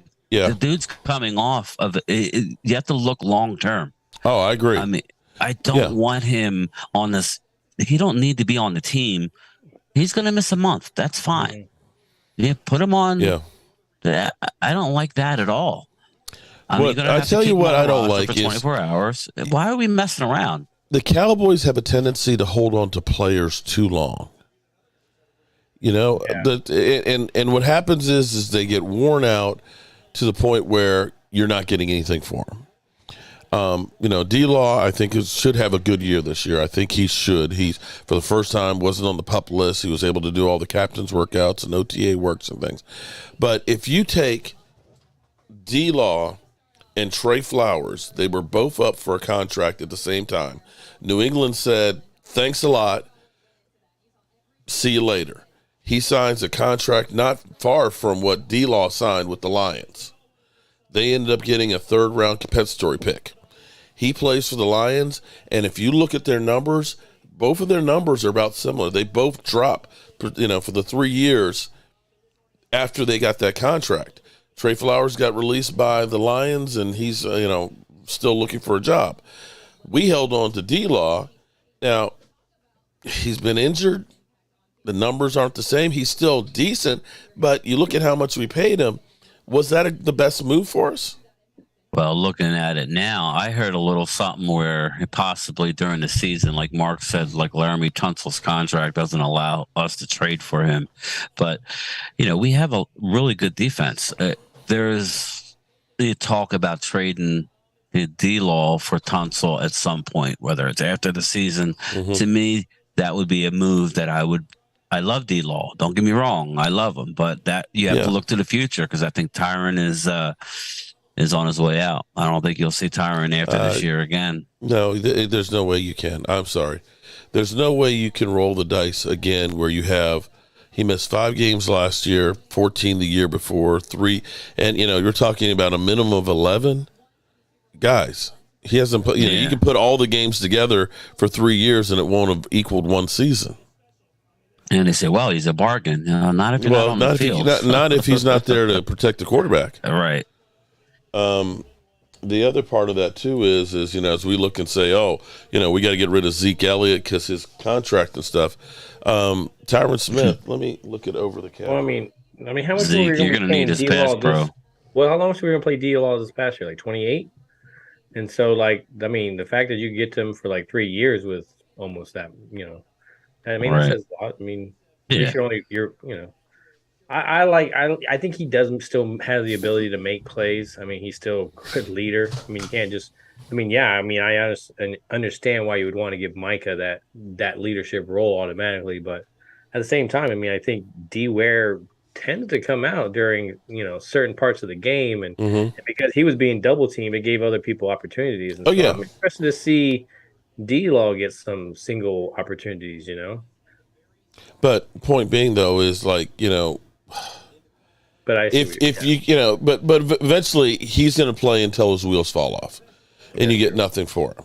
dude's coming off of it. You have to look long term. Oh, I agree. I mean, I don't want him on this. He don't need to be on the team. He's going to miss a month. That's fine. Yeah, put him on. Yeah, I don't like that at all. I tell you what I don't like for 24 hours. Why are we messing around? The Cowboys have a tendency to hold on to players too long. And what happens is they get worn out to the point where you're not getting anything for them. D-Law, I think, should have a good year this year. I think he should. He's, for the first time, wasn't on the PUP list. He was able to do all the captain's workouts and OTA works and things. But if you take D-Law and Trey Flowers, they were both up for a contract at the same time. New England said, thanks a lot, see you later. He signs a contract not far from what D-Law signed with the Lions. They ended up getting a 3rd-round compensatory pick. He plays for the Lions, and if you look at their numbers, both of their numbers are about similar. They both drop, for the 3 years after they got that contract. Trey Flowers got released by the Lions, and he's, still looking for a job. We held on to D-Law. Now, he's been injured. The numbers aren't the same. He's still decent, but you look at how much we paid him. Was that the best move for us? Well, looking at it now, I heard a little something where possibly during the season, like Mark said, like Laramie Tunsil's contract doesn't allow us to trade for him. But, we have a really good defense. There's the talk about trading D-Law for Tunsil at some point, whether it's after the season. To me, that would be a move that I love D-Law. Don't get me wrong. I love him, but that you have to look to the future, because I think Tyron is on his way out. I don't think you'll see Tyron after this year again. No, there's no way you can. I'm sorry. There's no way you can roll the dice again where he missed 5 games last year, 14 the year before, 3. And, you're talking about a minimum of 11. Guys, he hasn't put, you can put all the games together for 3 years and it won't have equaled 1 season. And they say, well, he's a bargain. Not if you're not on the field. Not if he's not there to protect the quarterback. Right. The other part of that, too, is as we look and say, we got to get rid of Zeke Elliott because his contract and stuff. Tyron Smith, let me look it over the cap. Well, I mean, how much Zeke, you're going to need his pass pro. Well, how long was we going to play D-Law this past year? Like 28? And so, the fact that you could get them for 3 years with almost that, that says a lot. I mean, at least I think he does still have the ability to make plays. I mean, he's still a good leader. I mean, you can't just. I mean, yeah. I mean, I understand why you would want to give Micah that leadership role automatically, but at the same time, I mean, I think D Ware tended to come out during certain parts of the game, and because he was being double teamed, it gave other people opportunities. And yeah, I'm interested to see D-Law get some single opportunities. But point being though is like but but eventually he's going to play until his wheels fall off, and you get nothing for him.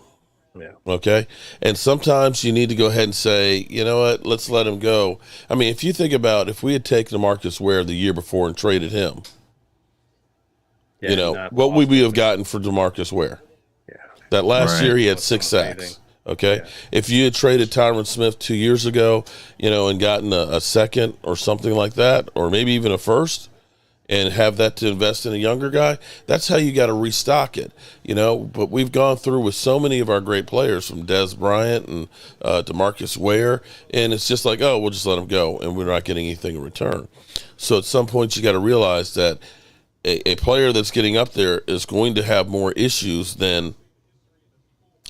Yeah. Okay. And sometimes you need to go ahead and say, you know what, let's let him go. I mean, if you think about if we had taken DeMarcus Ware the year before and traded him, what would we have gotten for DeMarcus Ware? Yeah. That last year he had 6 sacks. Okay. Yeah. If you had traded Tyron Smith 2 years ago, and gotten a second or something like that, or maybe even a first, and have that to invest in a younger guy, that's how you got to restock it, But we've gone through with so many of our great players, from Des Bryant and DeMarcus Ware, and it's just like, oh, we'll just let him go, and we're not getting anything in return. So at some point you got to realize that a player that's getting up there is going to have more issues than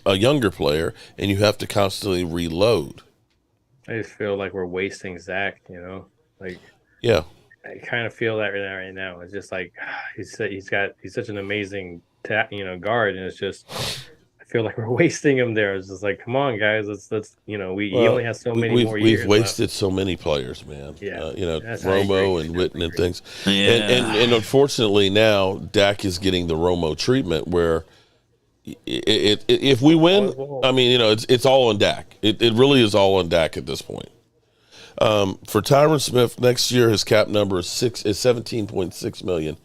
a younger player, and you have to constantly reload. I just feel like we're wasting Zach, Yeah. I kind of feel that right now. It's just like he's such an amazing guard, and it's just I feel like we're wasting him there. It's just like, come on, guys, let's he only has so many more years. We've wasted so many players, man. Yeah, Romo and Witten and things. Yeah. And unfortunately now Dak is getting the Romo treatment where if we win, I mean, it's all on Dak. It really is all on Dak at this point. For Tyron Smith, next year his cap number is 17.6 million,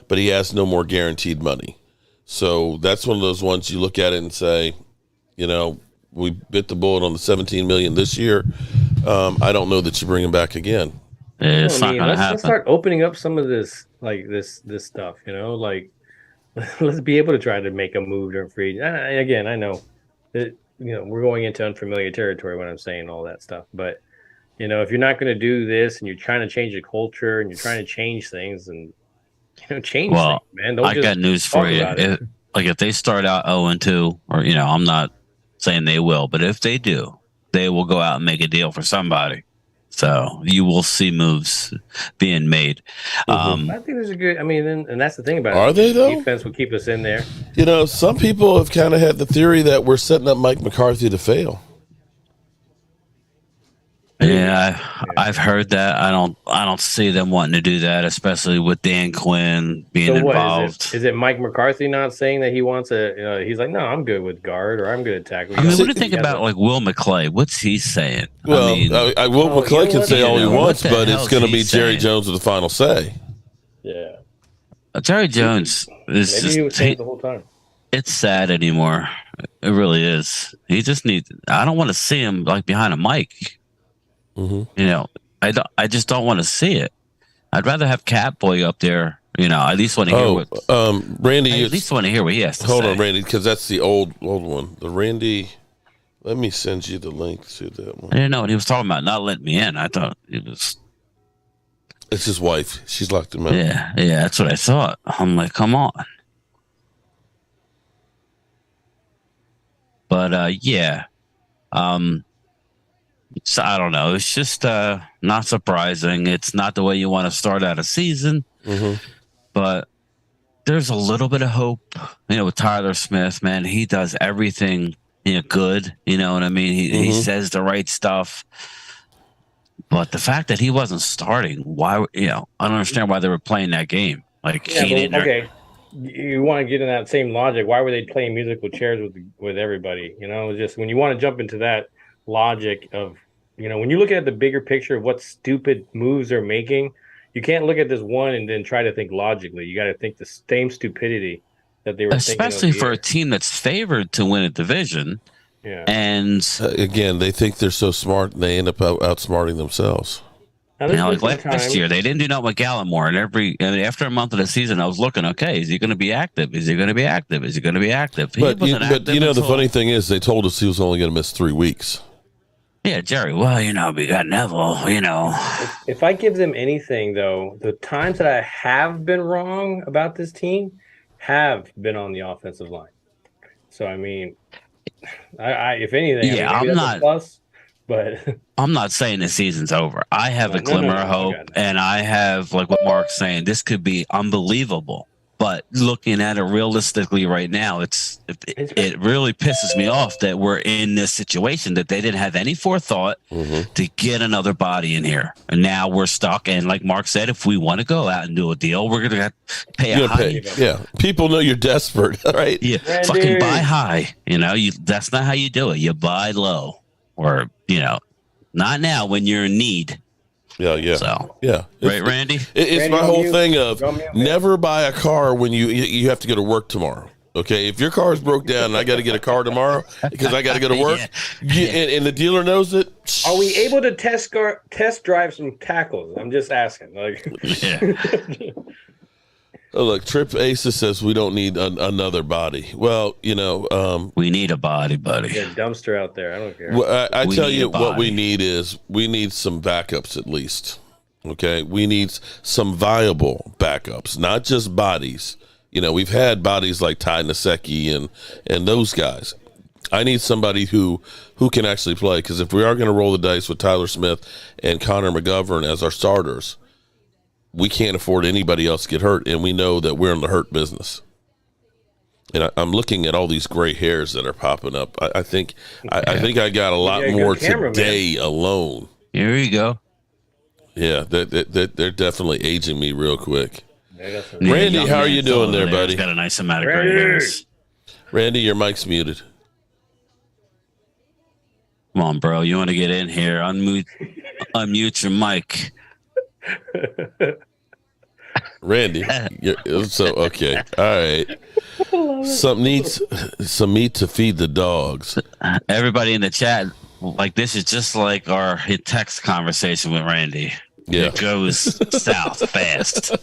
but he has no more guaranteed money. So that's one of those ones you look at it and say, we bit the bullet on the 17 million this year. I don't know that you bring him back again. It's not going to happen. Let's start opening up some of this, this stuff. Let's be able to try to make a move during free. Again, I know that we're going into unfamiliar territory when I'm saying all that stuff, but. If you're not going to do this and you're trying to change the culture and you're trying to change things and change things, man. I got news for you. If they start out 0-2, or I'm not saying they will, but if they do, they will go out and make a deal for somebody. So you will see moves being made. I think there's a good. I mean, and that's the thing about it. Are they though? Defense will keep us in there. Some people have kind of had the theory that we're setting up Mike McCarthy to fail. Yeah, I've heard that. I don't see them wanting to do that, especially with Dan Quinn being involved. Is it Mike McCarthy not saying that he wants a? He's like, no, I'm good with guard, or I'm good at tackle. I mean, what do you think about like Will McClay? What's he saying? Well, Will McClay can say all he wants, but it's going to be Jerry Jones with the final say. Yeah, Jerry Jones is maybe he was saying the whole time. It's sad anymore. It really is. He just needs. I don't want to see him like behind a mic. I just don't want to see it. I'd rather have Catboy up there. I at least want to hear what Randy. I at least want to hear what he has to say. Hold on, Randy, because that's the old one. The Randy. Let me send you the link to that one. I didn't know what he was talking about. Not letting me in. I thought it was. It's his wife. She's locked him out. Yeah, that's what I thought. I'm like, come on. But yeah. So I don't know. It's just not surprising. It's not the way you want to start out a season, but there's a little bit of hope. With Tyler Smith, man, he does everything good. You know what I mean? He says the right stuff. But the fact that he wasn't starting, why? I don't understand why they were playing that game. Like he didn't. Okay, you want to get in that same logic? Why were they playing musical chairs with everybody? Just when you want to jump into that logic of when you look at the bigger picture of what stupid moves they're making, you can't look at this one and then try to think logically. You got to think the same stupidity that they were especially for a team that's favored to win a division. Yeah, and again, they think they're so smart and they end up outsmarting themselves. Like last year, they didn't do nothing with Gallimore, and after a month of the season, I was looking, okay, is he going to be active? Is he going to be active? Is he going to be active? But the funny thing is, they told us he was only going to miss 3 weeks. Yeah, Jerry. Well, we got Neville. If I give them anything, though, the times that I have been wrong about this team have been on the offensive line. So I mean, I if anything, Yeah, maybe I'm that's a not. plus, but I'm not saying the season's over. I have a glimmer of hope, okay. and I have, like what Mark's saying, this could be unbelievable. But looking at it realistically right now, it really pisses me off that we're in this situation, that they didn't have any forethought to get another body in here. And now we're stuck. And like Mark said, if we want to go out and do a deal, we're going to have to pay a high. Yeah. People know you're desperate, right? Yeah. Randy. Fucking buy high. That's not how you do it. You buy low, or, not now when you're in need. Yeah. So, yeah. Right, Randy? It's Randy, my whole you- thing of you mute, never buy a car when you have to go to work tomorrow. Okay, if your car's broke down and I got to get a car tomorrow because I got to go to work, and the dealer knows it. Are we able to test drive some tackles? I'm just asking. Oh, look, Trip Asa says we don't need another body. Well, we need a body, buddy. There's a dumpster out there. I don't care. Well, I We tell need you a what we body. need we need some backups at least. Okay, we need some viable backups, not just bodies. We've had bodies like Ty Nsekhe and those guys. I need somebody who can actually play, because if we are going to roll the dice with Tyler Smith and Connor McGovern as our starters, we can't afford anybody else to get hurt, and we know that we're in the hurt business. And I'm looking at all these gray hairs that are popping up. I think I got a lot Yeah, more good camera, today alone. Here you go. Yeah, they're definitely aging me real quick. Yeah, Randy, young how are man you still doing over there, He's buddy? got a nice amount of gray hairs. Randy, your mic's muted. Come on, bro. You want to get in here? Unmute your mic. Randy, okay, all right. Some meat to feed the dogs. Everybody in the chat, this is just like our text conversation with Randy. Yeah. It goes south fast.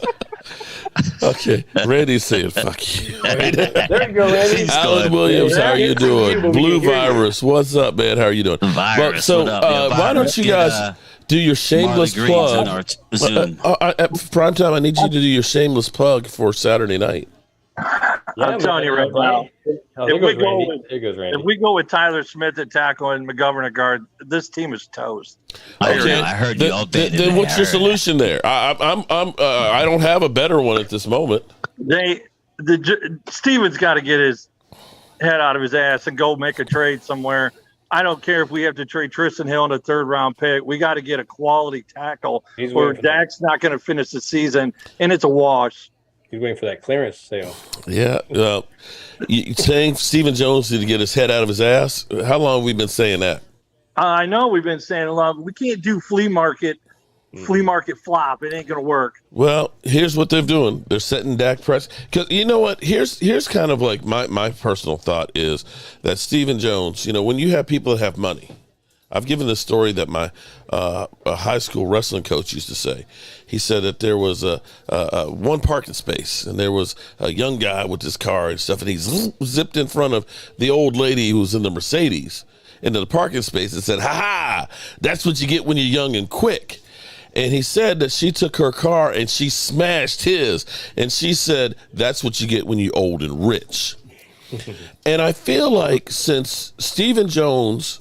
Okay, Randy's saying "fuck you." There you go, Randy. Alan Williams, how are you doing? Blue Virus, what's up, man? How are you doing? Virus, what up? Yeah, why don't you guys do your shameless plug? Primetime, I need you to do your shameless plug for Saturday night. I'm telling you right now. There goes Randy. If we go with Tyler Smith at tackle and McGovern at guard, this team is toast. Okay, I heard you all day. Then what's your solution there? I don't have a better one at this moment. Steven's got to get his head out of his ass and go make a trade somewhere. I don't care if we have to trade Tristan Hill in a 3rd-round pick. We got to get a quality tackle, or Dak's not going to finish the season, and it's a wash. He's waiting for that clearance sale. Yeah. You saying Stephen Jones need to get his head out of his ass? How long have we been saying that? I know we've been saying a lot. We can't do flea market flop. It ain't going to work. Well, here's what they're doing. They're setting Dak Prescott. Because you know what? Here's kind of like my personal thought is that Stephen Jones, when you have people that have money, I've given this story that my a high school wrestling coach used to say. He said that there was a one parking space, and there was a young guy with his car and stuff, and he zipped in front of the old lady who was in the Mercedes into the parking space and said, "Ha ha! That's what you get when you're young and quick." And he said that she took her car and she smashed his, and she said, "That's what you get when you're old and rich." And I feel like since Stephen Jones,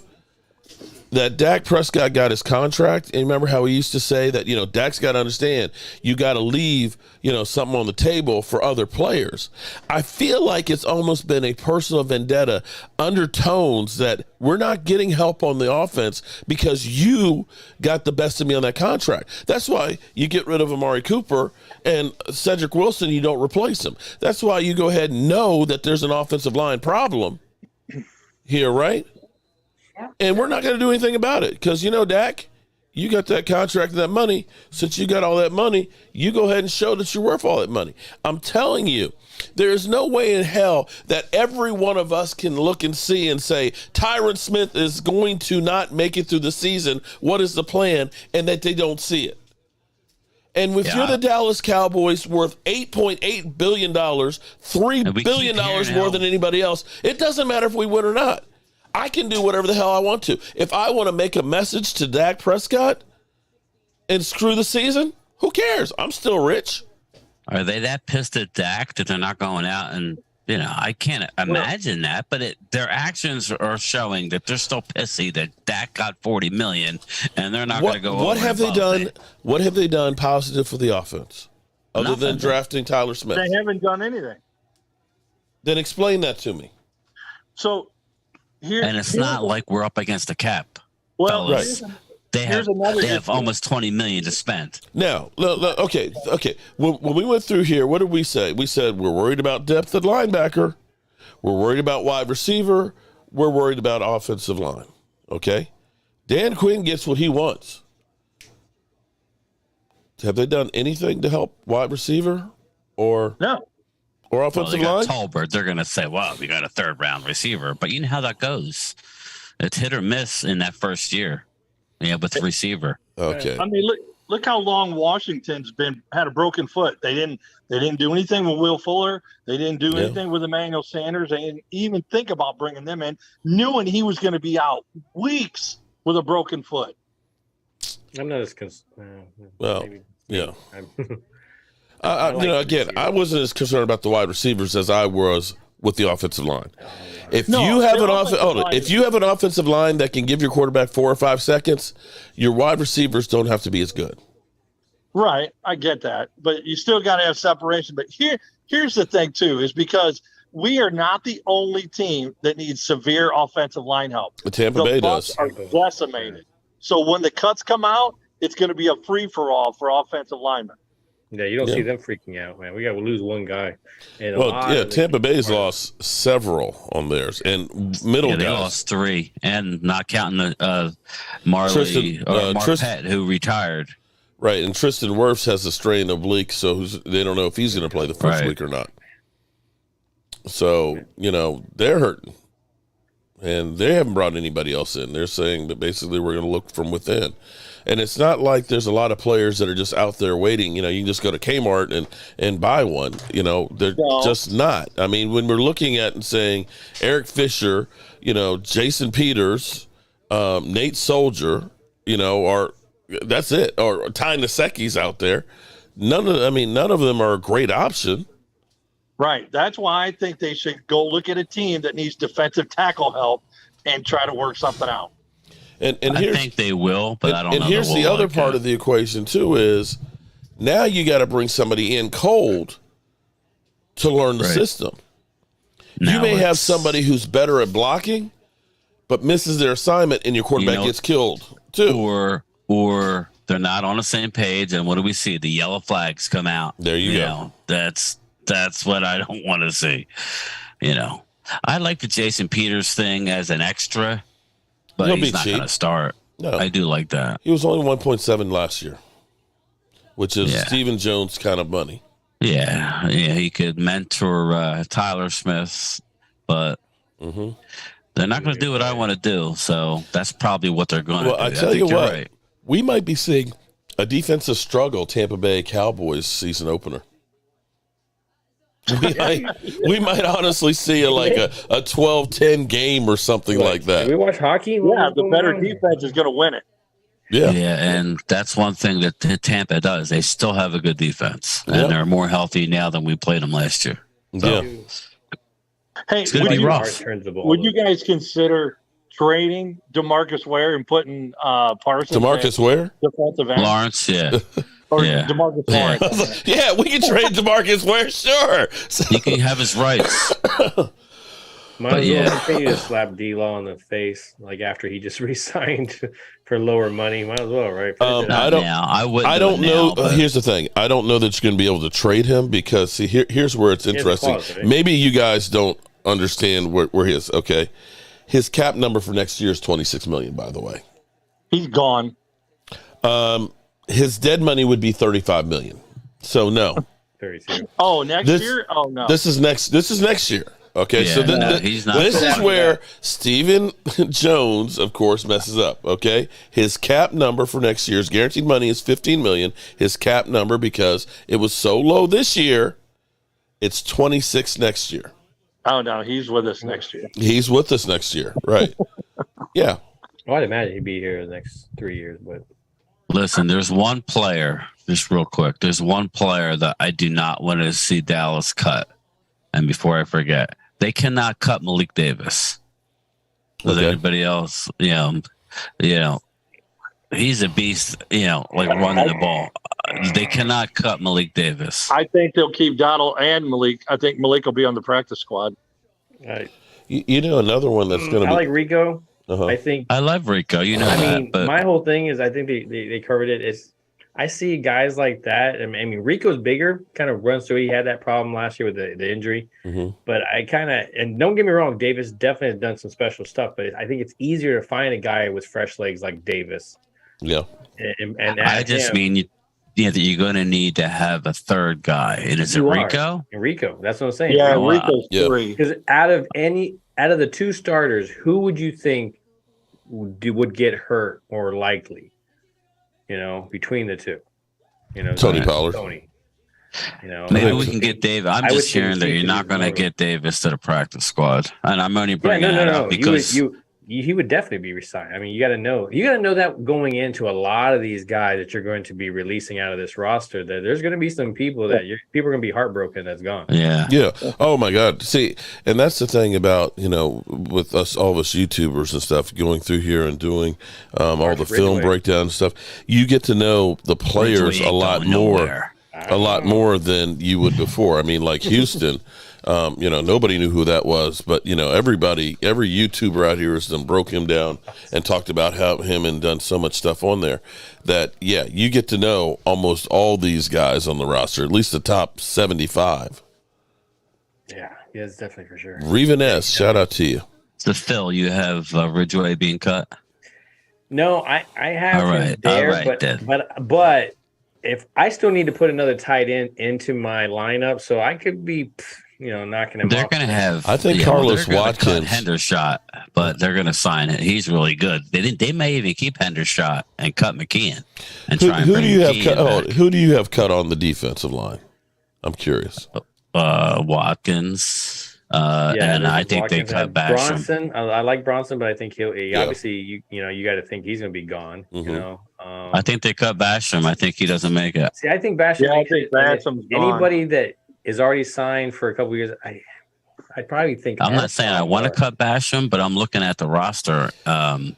that Dak Prescott got his contract, and remember how he used to say that, Dak's got to understand, you got to leave, something on the table for other players. I feel like it's almost been a personal vendetta, undertones that we're not getting help on the offense because you got the best of me on that contract. That's why you get rid of Amari Cooper and Cedric Wilson, you don't replace him. That's why you go ahead and know that there's an offensive line problem here, right? And we're not going to do anything about it because, Dak, you got that contract and that money. Since you got all that money, you go ahead and show that you're worth all that money. I'm telling you, there is no way in hell that every one of us can look and see and say, Tyron Smith is going to not make it through the season. What is the plan? And that they don't see it. And if you're the Dallas Cowboys, worth $8.8 billion, $3 billion more than anybody else, it doesn't matter if we win or not. I can do whatever the hell I want to. If I want to make a message to Dak Prescott and screw the season, who cares? I'm still rich. Are they that pissed at Dak that they're not going out and, I can't imagine that, but their actions are showing that they're still pissy that Dak got $40 million and they're not going to go. What have they done? What have they done positive for the offense other than drafting Tyler Smith? They haven't done anything. Then explain that to me. So and it's not like we're up against the cap. Well, fellas. They have almost $20 million to spend. Now, okay. When we went through here, what did we say? We said we're worried about depth at linebacker. We're worried about wide receiver. We're worried about offensive line. Okay? Dan Quinn gets what he wants. Have they done anything to help wide receiver or offensive line? Tolbert, they're going to say, well, we got a third-round receiver. But you know how that goes. It's hit or miss in that first year. Yeah, with the receiver. Okay. I mean, look how long Washington's had a broken foot. They didn't do anything with Will Fuller. They didn't do anything with Emmanuel Sanders. They didn't even think about bringing them in, knowing he was going to be out weeks with a broken foot. I'm not as concerned. Well, yeah. I wasn't as concerned about the wide receivers as I was with the offensive line. If you have an offensive line that can give your quarterback 4 or 5 seconds, your wide receivers don't have to be as good. Right, I get that, but you still got to have separation. But here's the thing too, is because we are not the only team that needs severe offensive line help. Tampa Bay does. The Bucs are decimated. So when the cuts come out, it's going to be a free for all for offensive linemen. Yeah, you don't see them freaking out, man. We got to lose one guy. And Tampa Bay's lost several on theirs, and middle guys. They lost 3, and not counting the Marquette, who retired. Right, and Tristan Wirfs has a strained oblique, so they don't know if he's going to play the first week or not. So, they're hurting. And they haven't brought anybody else in. They're saying that basically we're going to look from within. And it's not like there's a lot of players that are just out there waiting. You can just go to Kmart and buy one. They're just not. I mean, when we're looking at and saying Eric Fisher, Jason Peters, Nate Soldier, that's it. Or Ty Naseki's out there. None of them are a great option. Right. That's why I think they should go look at a team that needs defensive tackle help and try to work something out. And I think they will, but I don't know. And here's the other part of the equation, too, is now you got to bring somebody in cold to learn the system. You may have somebody who's better at blocking, but misses their assignment, and your quarterback gets killed, too. Or they're not on the same page, and what do we see? The yellow flags come out. There you go. That's what I don't want to see. I like the Jason Peters thing as an extra. But he's not going to start. No. I do like that. He was only 1.7 last year, which is Stephen Jones kind of money. Yeah. He could mentor Tyler Smith, but they're not going to do what I want to do. So that's probably what they're going to do. I tell you what, we might be seeing a defensive struggle Tampa Bay Cowboys season opener. We might honestly see a 12-10 game or something like that. Do we watch hockey? Yeah, the better defense is going to win it. Yeah, and that's one thing that Tampa does. They still have a good defense, and they're more healthy now than we played them last year. So, hey, it's going to be rough. Would you guys consider trading DeMarcus Ware and putting Parsons? DeMarcus Ware? Defensive end? Lawrence, yeah. Or DeMarcus Lawrence. Yeah, we can trade DeMarcus Ware, sure. He can have his rights. Might as well continue to slap D-Law in the face, after he just re-signed for lower money. Might as well, right? I don't know. Here's the thing. I don't know that you're going to be able to trade him because, see, here's where it's interesting. Clause, right? Maybe you guys don't understand where he is, okay? His cap number for next year is $26 million, by the way. He's gone. His dead money would be $35 million. So no. 32. Oh, next year? Oh no. This is next year. Okay, yeah, so he's not this is where Stephen Jones, of course, messes up. Okay, his cap number for next year's guaranteed money is $15 million. His cap number, because it was so low this year, it's 26 next year. Oh no, he's with us next year. He's with us next year, right? Yeah. Well, I'd imagine he'd be here the next 3 years, but Listen, there's one player, just real quick. There's one player that I do not want to see Dallas cut. And before I forget, they cannot cut Malik Davis. With anybody else, he's a beast. Like running the ball. They cannot cut Malik Davis. I think they'll keep Donald and Malik. I think Malik will be on the practice squad. right. Another one that's going to be. I like Rico. Uh-huh. I think. I love Rico. But my whole thing is I think they covered it. Is I see guys like that. I mean, Rico's bigger, kind of runs through. He had that problem last year with the injury. Mm-hmm. But I kind of, and don't get me wrong, Davis definitely has done some special stuff. But I think it's easier to find a guy with fresh legs like Davis. Yeah. And I just mean that you're going to need to have a third guy. And is it Rico? Rico. That's what I'm saying. Yeah, Rico's three. Because out of the two starters, who would you think would get hurt more likely? Between the two. Tony Pollard. Tony. Maybe we can get Davis. I'm just hearing that you're not going to get Davis to the practice squad, and I'm only bringing that up because he would definitely be resigned. I mean, you got to know that going into a lot of these guys that you're going to be releasing out of this roster, that there's going to be some people that people are going to be heartbroken that's gone. Yeah. Oh my God. See, and that's the thing about with all of us YouTubers and stuff going through here and doing all the film breakdown and stuff. You get to know the players a lot more than you would before. I mean, like Houston. Nobody knew who that was, but every YouTuber out here has broke him down and talked about him and done so much stuff on there that you get to know almost all these guys on the roster, at least the top 75. Yeah, it's definitely for sure. Reven S, shout out to you. So Phil, you have Ridgeway being cut. No, I have him there, but if I still need to put another tight end into my lineup, so I could be. Knocking him. They're going to have. I think Carlos Watkins Hendershot, but they're going to sign it. He's really good. They may even keep Hendershot and cut McKeon. And who do you have cut? Who do you have cut on the defensive line? I'm curious. Watkins. And I think they cut Basham. Bronson. I like Bronson, but I think he obviously you got to think he's going to be gone. Mm-hmm. I think they cut Basham. I think he doesn't make it. See, I think Basham. Yeah, I think Basham's gone. Anybody that is already signed for a couple of years. I'd probably think. I'm not saying I want to cut Basham, but I'm looking at the roster. Like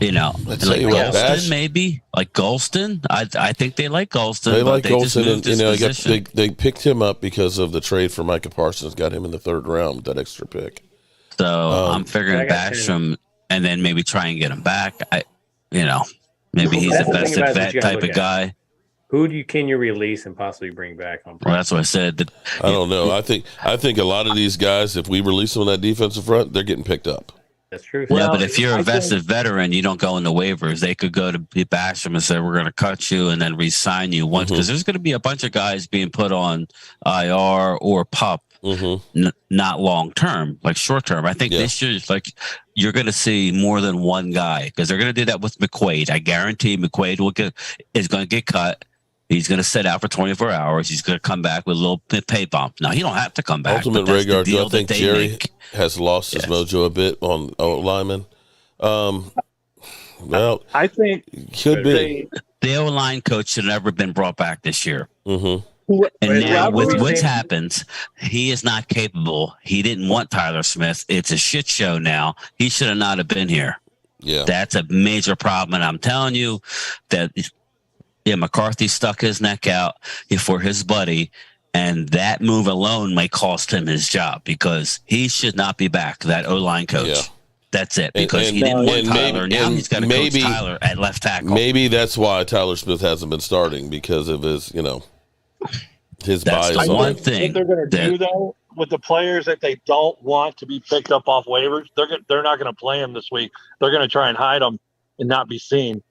Golston, maybe like Golston. I think they like Golston. They like Golston, and they picked him up because of the trade for Micah Parsons. Got him in the third round with that extra pick. So I'm figuring Basham, and then maybe try and get him back. Maybe he's a vested vet type of guy. Who can you release and possibly bring back on? Well, that's what I said. I don't know. I think a lot of these guys, if we release them on that defensive front, they're getting picked up. That's true. Yeah, but if you're a vested veteran, you don't go in the waivers. They could go to Basham and say, we're going to cut you and then re-sign you once. Because there's going to be a bunch of guys being put on IR or PUP, not long-term, like short-term. I think this year, you're going to see more than one guy because they're going to do that with McQuaid. I guarantee McQuaid is going to get cut. He's going to sit out for 24 hours. He's going to come back with a little pay bump. Now, he don't have to come back. Ultimate Rhaegar, do I think Jerry has lost his mojo a bit on O-lineman? Well, I think could be. The O-line coach should have never been brought back this year. Mm-hmm. And now with what's happened, he is not capable. He didn't want Tyler Smith. It's a shit show now. He should have not have been here. Yeah, that's a major problem. And I'm telling you that McCarthy stuck his neck out for his buddy, and that move alone may cost him his job because he should not be back. That O-line coach. Yeah. That's it. Because he didn't want Tyler. Now he's got to coach Tyler at left tackle. Maybe that's why Tyler Smith hasn't been starting because of his, his bias. That's the one thing. What they're going to do though with the players that they don't want to be picked up off waivers, they're not going to play them this week. They're going to try and hide them and not be seen.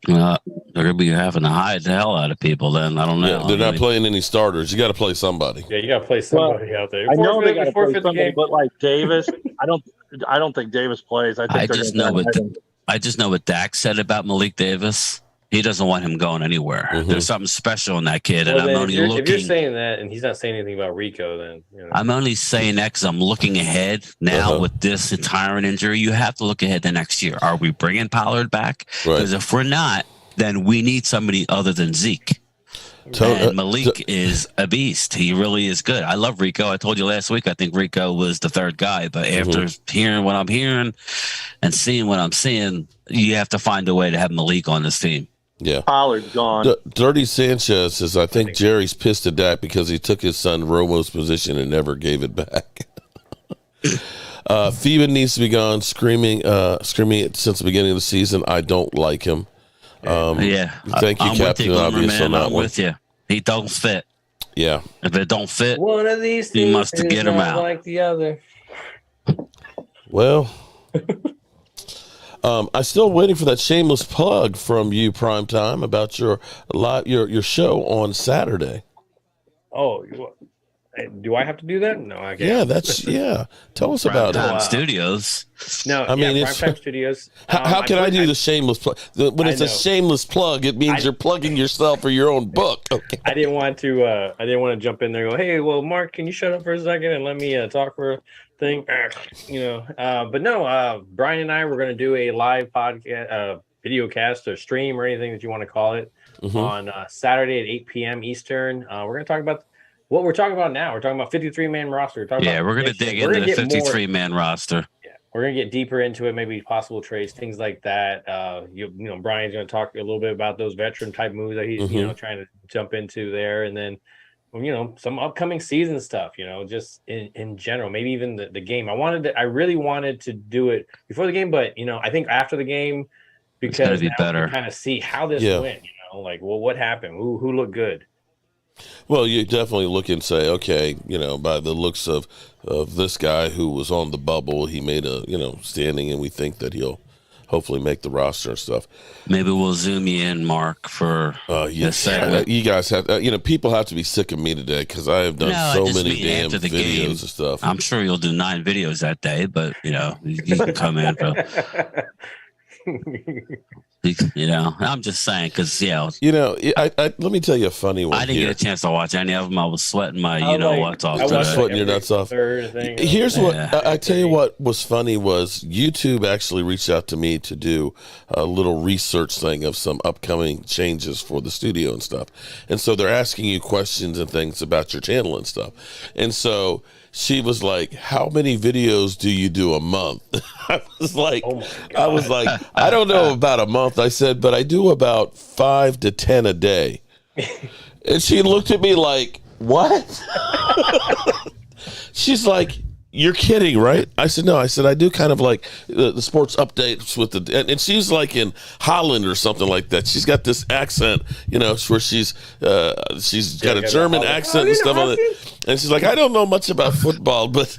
They're going to be having to hide the hell out of people then. I don't know. Yeah, they're not playing any starters. You got to play somebody. Yeah, you got to play somebody out there. I know they got to play somebody, but like Davis, I don't think Davis plays. I just know what Dak said about Malik Davis. He doesn't want him going anywhere. There's something special in that kid, Well, and I'm only looking. If you're saying that, and he's not saying anything about Rico, then I'm only saying that because I'm looking ahead now with this Tyron injury. You have to look ahead to next year. Are we bringing Pollard back? Because if we're not, then we need somebody other than Zeke. And Malik is a beast. He really is good. I love Rico. I told you last week I think Rico was the third guy, but after hearing what I'm hearing and seeing what I'm seeing, you have to find a way to have Malik on this team. Yeah. Pollard's gone. Dirty Sanchez says, I think Jerry's pissed at Dak because he took his son Romo's position and never gave it back. Phoeben needs to be gone, screaming since the beginning of the season. I don't like him. Thank you, Captain Obvious, on that I'm one. with you. He don't fit. Yeah. If it don't fit, one of these you must get him out. Like the other. Well, I'm still waiting for that shameless plug from you, Primetime, about your show on Saturday. Oh, do I have to do that? No, I can't. Yeah, Tell us about it. Studios. No, I mean, it's Primetime Studios. How can I do the shameless plug? When it's a shameless plug, it means you're plugging yourself for your own book. Okay. I didn't want to jump in there and go, hey, well, Mark, can you shut up for a second and let me talk for a thing? But no, Brian and I were going to do a live podcast, video cast or stream or anything that you want to call it on Saturday at 8 p.m. Eastern. We're going to talk about what we're talking about now. We're talking about 53-man roster. We're going to dig into the 53-man roster. Yeah, we're going to get deeper into it, maybe possible trades, things like that. Brian's going to talk a little bit about those veteran type moves that he's trying to jump into there, and then some upcoming season stuff. Just in general, maybe even the game. I really wanted to do it before the game, but I think after the game, because be better. Kind of see how this went. What happened? Who looked good? Well, you definitely look and say, okay, by the looks of this guy who was on the bubble, he made a, standing, and we think that he'll hopefully make the roster and stuff. Maybe we'll zoom you in, Mark, for this segment. You guys have, people have to be sick of me today because I have done so many damn videos and stuff. I'm sure you'll do 9 videos that day, but, you can come in for... I'm just saying because let me tell you a funny one. I didn't get a chance to watch any of them. I was sweating my what's off. I was sweating your nuts off. Here's what I tell you. What was funny was YouTube actually reached out to me to do a little research thing of some upcoming changes for the studio and stuff, and so they're asking you questions and things about your channel and stuff, and so she was like, how many videos do you do a month? I was like, I don't know about a month. I said, but I do about 5 to 10 a day. And she looked at me like, what? She's like, you're kidding, right? I said, no. I said, I do kind of like the sports updates with and she's like in Holland or something like that. She's got this accent, where she's got a German accent and stuff like that. And she's like, I don't know much about football, but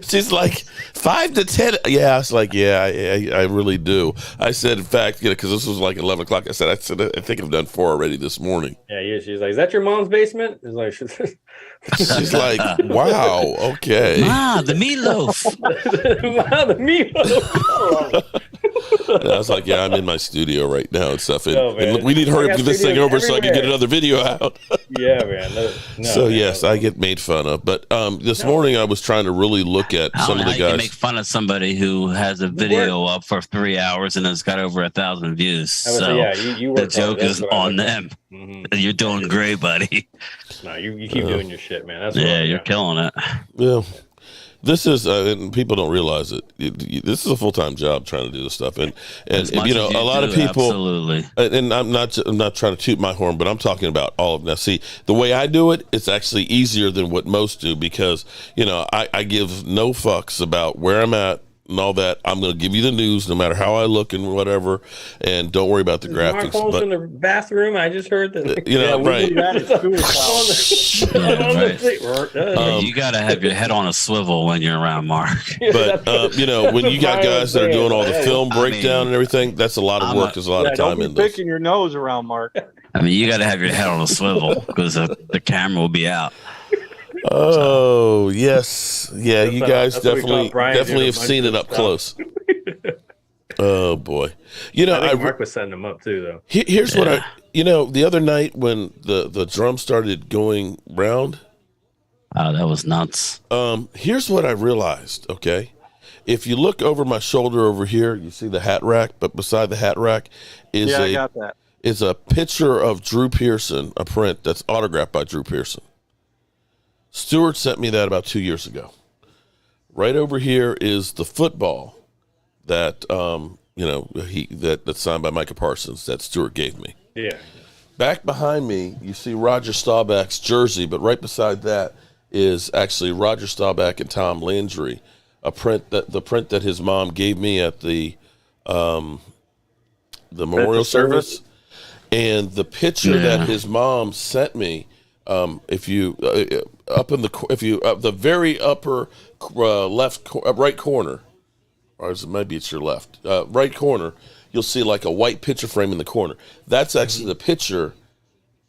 she's like 5 to 10. Yeah, I was like, I really do. I said, in fact, because this was like 11 o'clock. I said, I think I've done 4 already this morning. Yeah, she's like, is that your mom's basement? It's like, she's like, wow, okay. The meatloaf. The meatloaf. And I was like, I'm in my studio right now and stuff. And we need to hurry up, get this thing over so I can get another video out. Yeah, man. Yes, I get made fun of. But this morning I was trying to really look at some of the guys. You can make fun of somebody who has a video up for 3 hours and has got over 1,000 views. So the joke is on them. Mm-hmm. You're doing great, buddy. No, you keep doing your shit, man. That's you're killing it. Yeah. This is, and people don't realize it. This is a full-time job trying to do this stuff, and a lot of people. Absolutely. And I'm not trying to toot my horn, but I'm talking about all of them. Now, see, the way I do it, it's actually easier than what most do because I give no fucks about where I'm at and all that. I'm going to give you the news no matter how I look and whatever, and don't worry about the graphics. Mark Holmes in the bathroom. I just heard that. Right. You got to have your head on a swivel when you're around Mark. But when you got guys that are doing all the film breakdown and everything, that's a lot of work. There's a lot of time in this. Picking your nose around Mark. I mean, you got to have your head on a swivel because the camera will be out. Oh, yes. Yeah, you guys definitely have seen it up close. Oh boy, you know I think Mark was setting them up too, though. Here's what the other night when the drum started going round. Oh, that was nuts. Here's what I realized. Okay, if you look over my shoulder over here, you see the hat rack, but beside the hat rack I got that. Is a picture of Drew Pearson, a print that's autographed by Drew Pearson. Stewart sent me that about 2 years ago. Right over here is the football that that's signed by Micah Parsons that Stewart gave me. Yeah. Back behind me, you see Roger Staubach's jersey, but right beside that is actually Roger Staubach and Tom Landry, the print that his mom gave me at the memorial service, and the picture that his mom sent me. If you the very upper right corner, or maybe it's your left right corner, you'll see like a white picture frame in the corner. That's actually the picture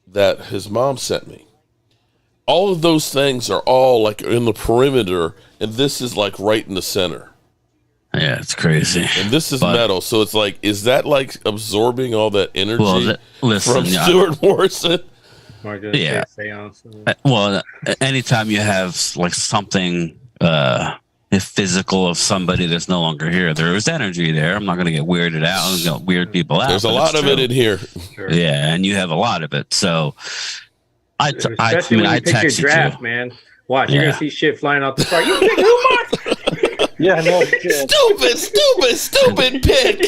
that his mom sent me. All of those things are all like in the perimeter, and this is like right in the center. Yeah, it's crazy. And this is metal, so it's like, is that like absorbing all that energy from Stuart Morrison? Yeah. Well, anytime you have like something physical of somebody that's no longer here, there is energy there. I'm not going to get weirded out and get weird people out. There's a lot of it in here. Sure. Yeah, and you have a lot of it. So I pick your draft, man. Watch, you're going to see shit flying off the car. You pick who, Mark? Yeah, no. Stupid pick.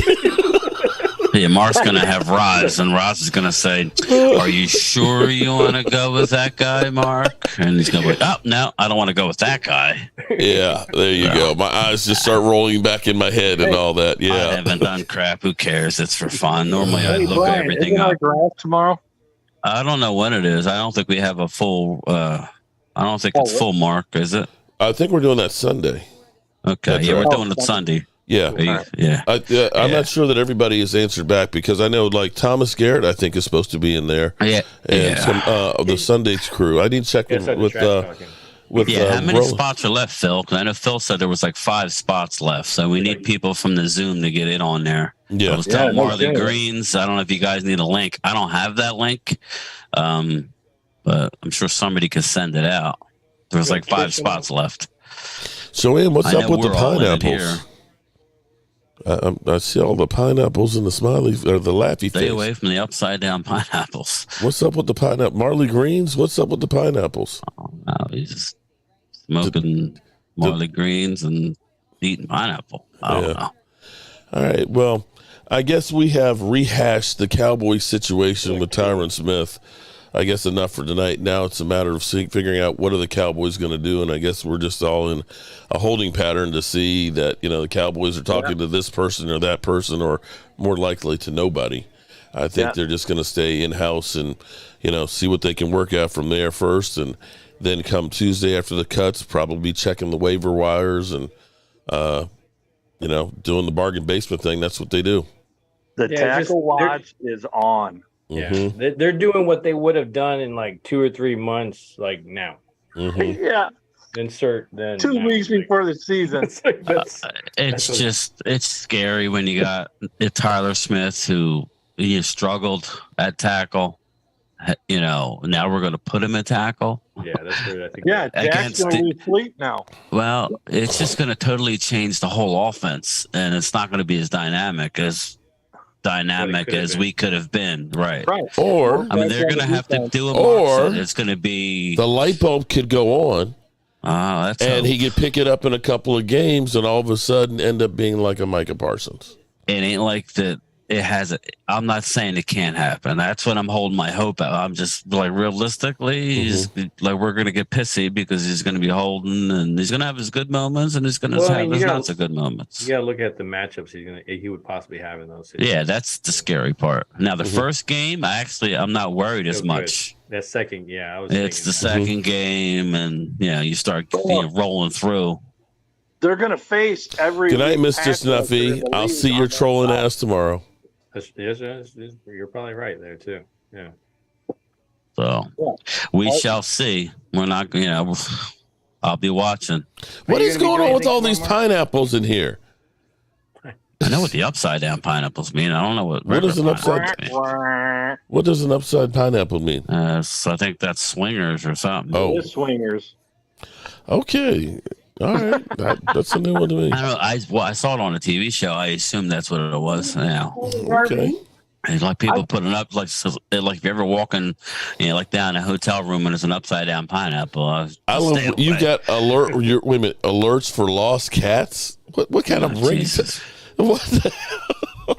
Yeah, Mark's going to have Roz, and Roz is going to say, "Are you sure you want to go with that guy, Mark?" And he's going to be like, "Oh, no, I don't want to go with that guy." Yeah, there you go. My eyes just start rolling back in my head and all that. Yeah. I haven't done crap. Who cares? It's for fun. Normally, I look at everything up. Tomorrow? I don't know when it is. I don't think we have a full. I don't think it's full, Mark. Is it? I think we're doing that Sunday. Okay, That's we're doing it Sunday. Yeah, I'm not sure that everybody has answered back, because I know like Thomas Garrett, I think, is supposed to be in there. And some the Sunday's crew. I need to check with how many spots are left, Phil? Because I know Phil said there was like 5 spots left, so we need people from the Zoom to get in on there. Yeah, I was telling Marley Greens. I don't know if you guys need a link. I don't have that link, but I'm sure somebody could send it out. There's like 5 spots left. Joanne, what's up with the pineapples? I see all the pineapples and the smileys, or the laughy face. Stay away from the upside down pineapples. What's up with the pineapple? Marley Greens, what's up with the pineapples? Oh, no, he's just smoking Marley Greens and eating pineapple. I don't know. All right. Well, I guess we have rehashed the Cowboys situation with Tyron Smith. I guess enough for tonight. Now it's a matter of figuring out what are the Cowboys going to do, and I guess we're just all in a holding pattern to see that, the Cowboys are talking to this person or that person, or more likely to nobody. I think they're just going to stay in-house and, see what they can work out from there first, and then come Tuesday after the cuts, probably be checking the waiver wires and, doing the bargain basement thing. That's what they do. The tackle watch is on. Yeah, they're doing what they would have done in like 2 or 3 months, like now. Mm-hmm. Yeah. Insert then 2 weeks before the season. It's scary when you got Tyler Smith, who struggled at tackle. Now we're going to put him at tackle. Yeah, that's where I think. Yeah, Jack's going to be asleep now. Well, it's just going to totally change the whole offense, and it's not going to be as dynamic as we could have been, right? Or they're going to have to do it's going to be the light bulb could go on, and he could pick it up in a couple of games, and all of a sudden end up being like a Micah Parsons. It ain't like that. I'm not saying it can't happen. That's what I'm holding my hope at. I'm just like, realistically, he's like, we're going to get pissy because he's going to be holding, and he's going to have his good moments, and he's going to have his not so good moments. You got to look at the matchups he would possibly have in those situations. Yeah, that's the scary part. Now, the first game, I'm not worried as much. That second, it's the second game, and you start rolling through. They're going to face every. Good night, Mr. Snuffy. I'll see your trolling ass tomorrow. Yes, you're probably right there too. Yeah. So we shall see. We're not, I'll be watching. What is going on with all these pineapples in here? I know what the upside down pineapples mean. I don't know what What does an regular upside? pineapples mean. What does an upside pineapple mean? So I think that's swingers or something. Oh, It's swingers. okay. All right, that's a new one to me. I don't know. I saw it on a TV show. I assumed that's what it was. Yeah. Okay. It's like people putting up like if you're ever walking, like down a hotel room and it's an upside down pineapple. I love you got wait a minute, alerts for lost cats. What kind of rings? What the hell?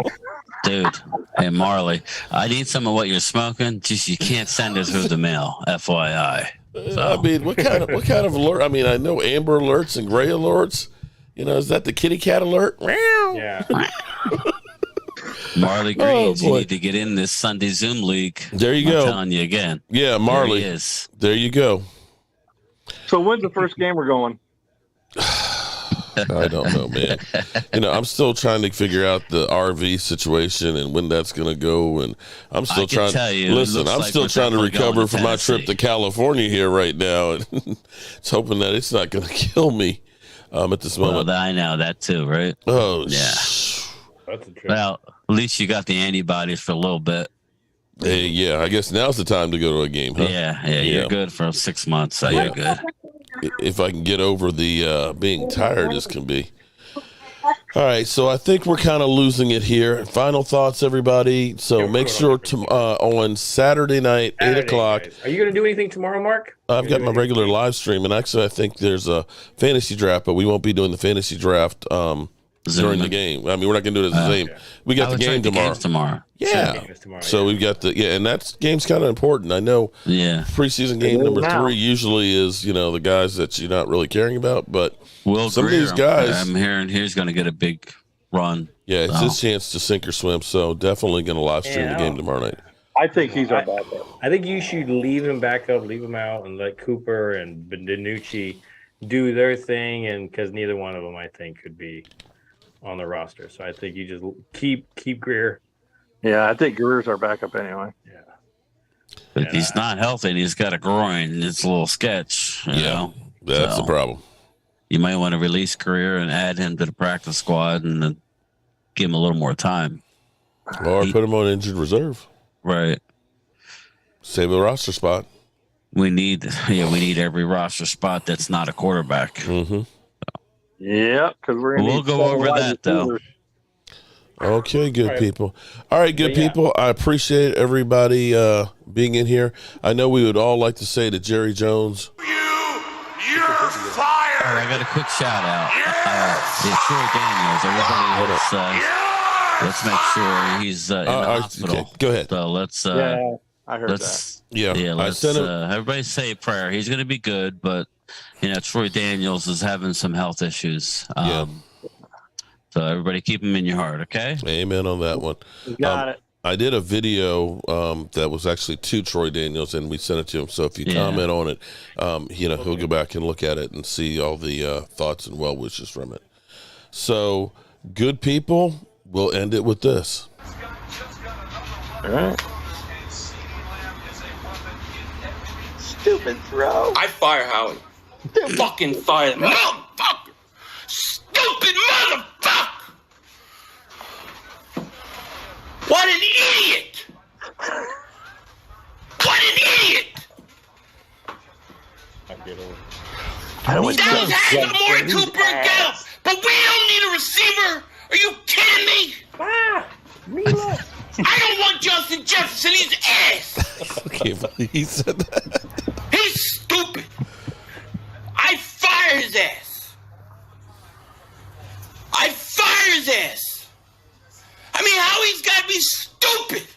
Dude, hey Marley, I need some of what you're smoking. Just you can't send it through the mail, FYI. So. I mean, what kind of alert? I mean, I know Amber Alerts and Gray Alerts. Is that the kitty cat alert? Yeah. Marley Greens, you need to get in this Sunday Zoom league. There you go. I'm telling you again. Yeah, Marley. There he is. There you go. So when's the first game we're going? I don't know, man. I'm still trying to figure out the RV situation and when that's going to go. And I'm still trying. Listen, I'm still trying to recover from my trip to California here right now. And it's hoping that it's not going to kill me at this moment. Well, I know that too, right? Oh, yeah. That's a trip. Well, at least you got the antibodies for a little bit. Hey, yeah, I guess now's the time to go to a game, huh? Yeah, you're good for 6 months. So you're good. If I can get over the being tired as can be. All right, so I think we're kind of losing it here. Final thoughts, everybody. So make sure on Saturday night, 8 o'clock. Guys. Are you going to do anything tomorrow, Mark? I've got my regular live stream, and actually I think there's a fantasy draft, but we won't be doing the fantasy draft during the game. I mean, we're not going to do it as the same. We got the game tomorrow. Yeah. So we've got and that game's kind of important. I know. Yeah. Preseason game number 3 usually is, the guys that you're not really caring about, but some of these guys. I'm hearing he's going to get a big run. Yeah, it's his chance to sink or swim. So definitely going to live stream the game tomorrow night. I think he's our backup. I think you should leave him back up, leave him out, and let Cooper and Benucci do their thing, and because neither one of them, I think, could be on the roster. So I think you just keep Greer. Yeah, I think Greer's our backup anyway. Yeah. But if he's not healthy and he's got a groin, it's a little sketch. You know? That's the problem. You might want to release Greer and add him to the practice squad and then give him a little more time. Or put him on injured reserve. Right. Save a roster spot. We need every roster spot that's not a quarterback. Mm-hmm. Yeah, because we'll go over that though. Okay, good people. All right, good people. I appreciate everybody being in here. I know we would all like to say to Jerry Jones, You're fired. I got a quick shout out. Troy Daniels. Let's make sure he's in the hospital. Okay, go ahead. So let's. I heard that. Yeah, let's everybody say a prayer. He's going to be good, but Troy Daniels is having some health issues. So everybody keep him in your heart, okay? Amen on that one. Got it. I did a video that was actually to Troy Daniels, and we sent it to him. So if you comment on it, he'll go back and look at it and see all the thoughts and well wishes from it. So, good people, we'll end it with this. All right. Stupid throw. I fire Howie. Fucking fire him. Motherfucker. Stupid motherfucker. What an idiot. What an idiot. That was Amore, Cooper, and Gallup. But we don't need a receiver. Are you kidding me? I don't want Justin Jefferson. He's ass. Okay, he said that. He's stupid. I fire his ass. I fire his ass. I mean, Howie's got to be stupid.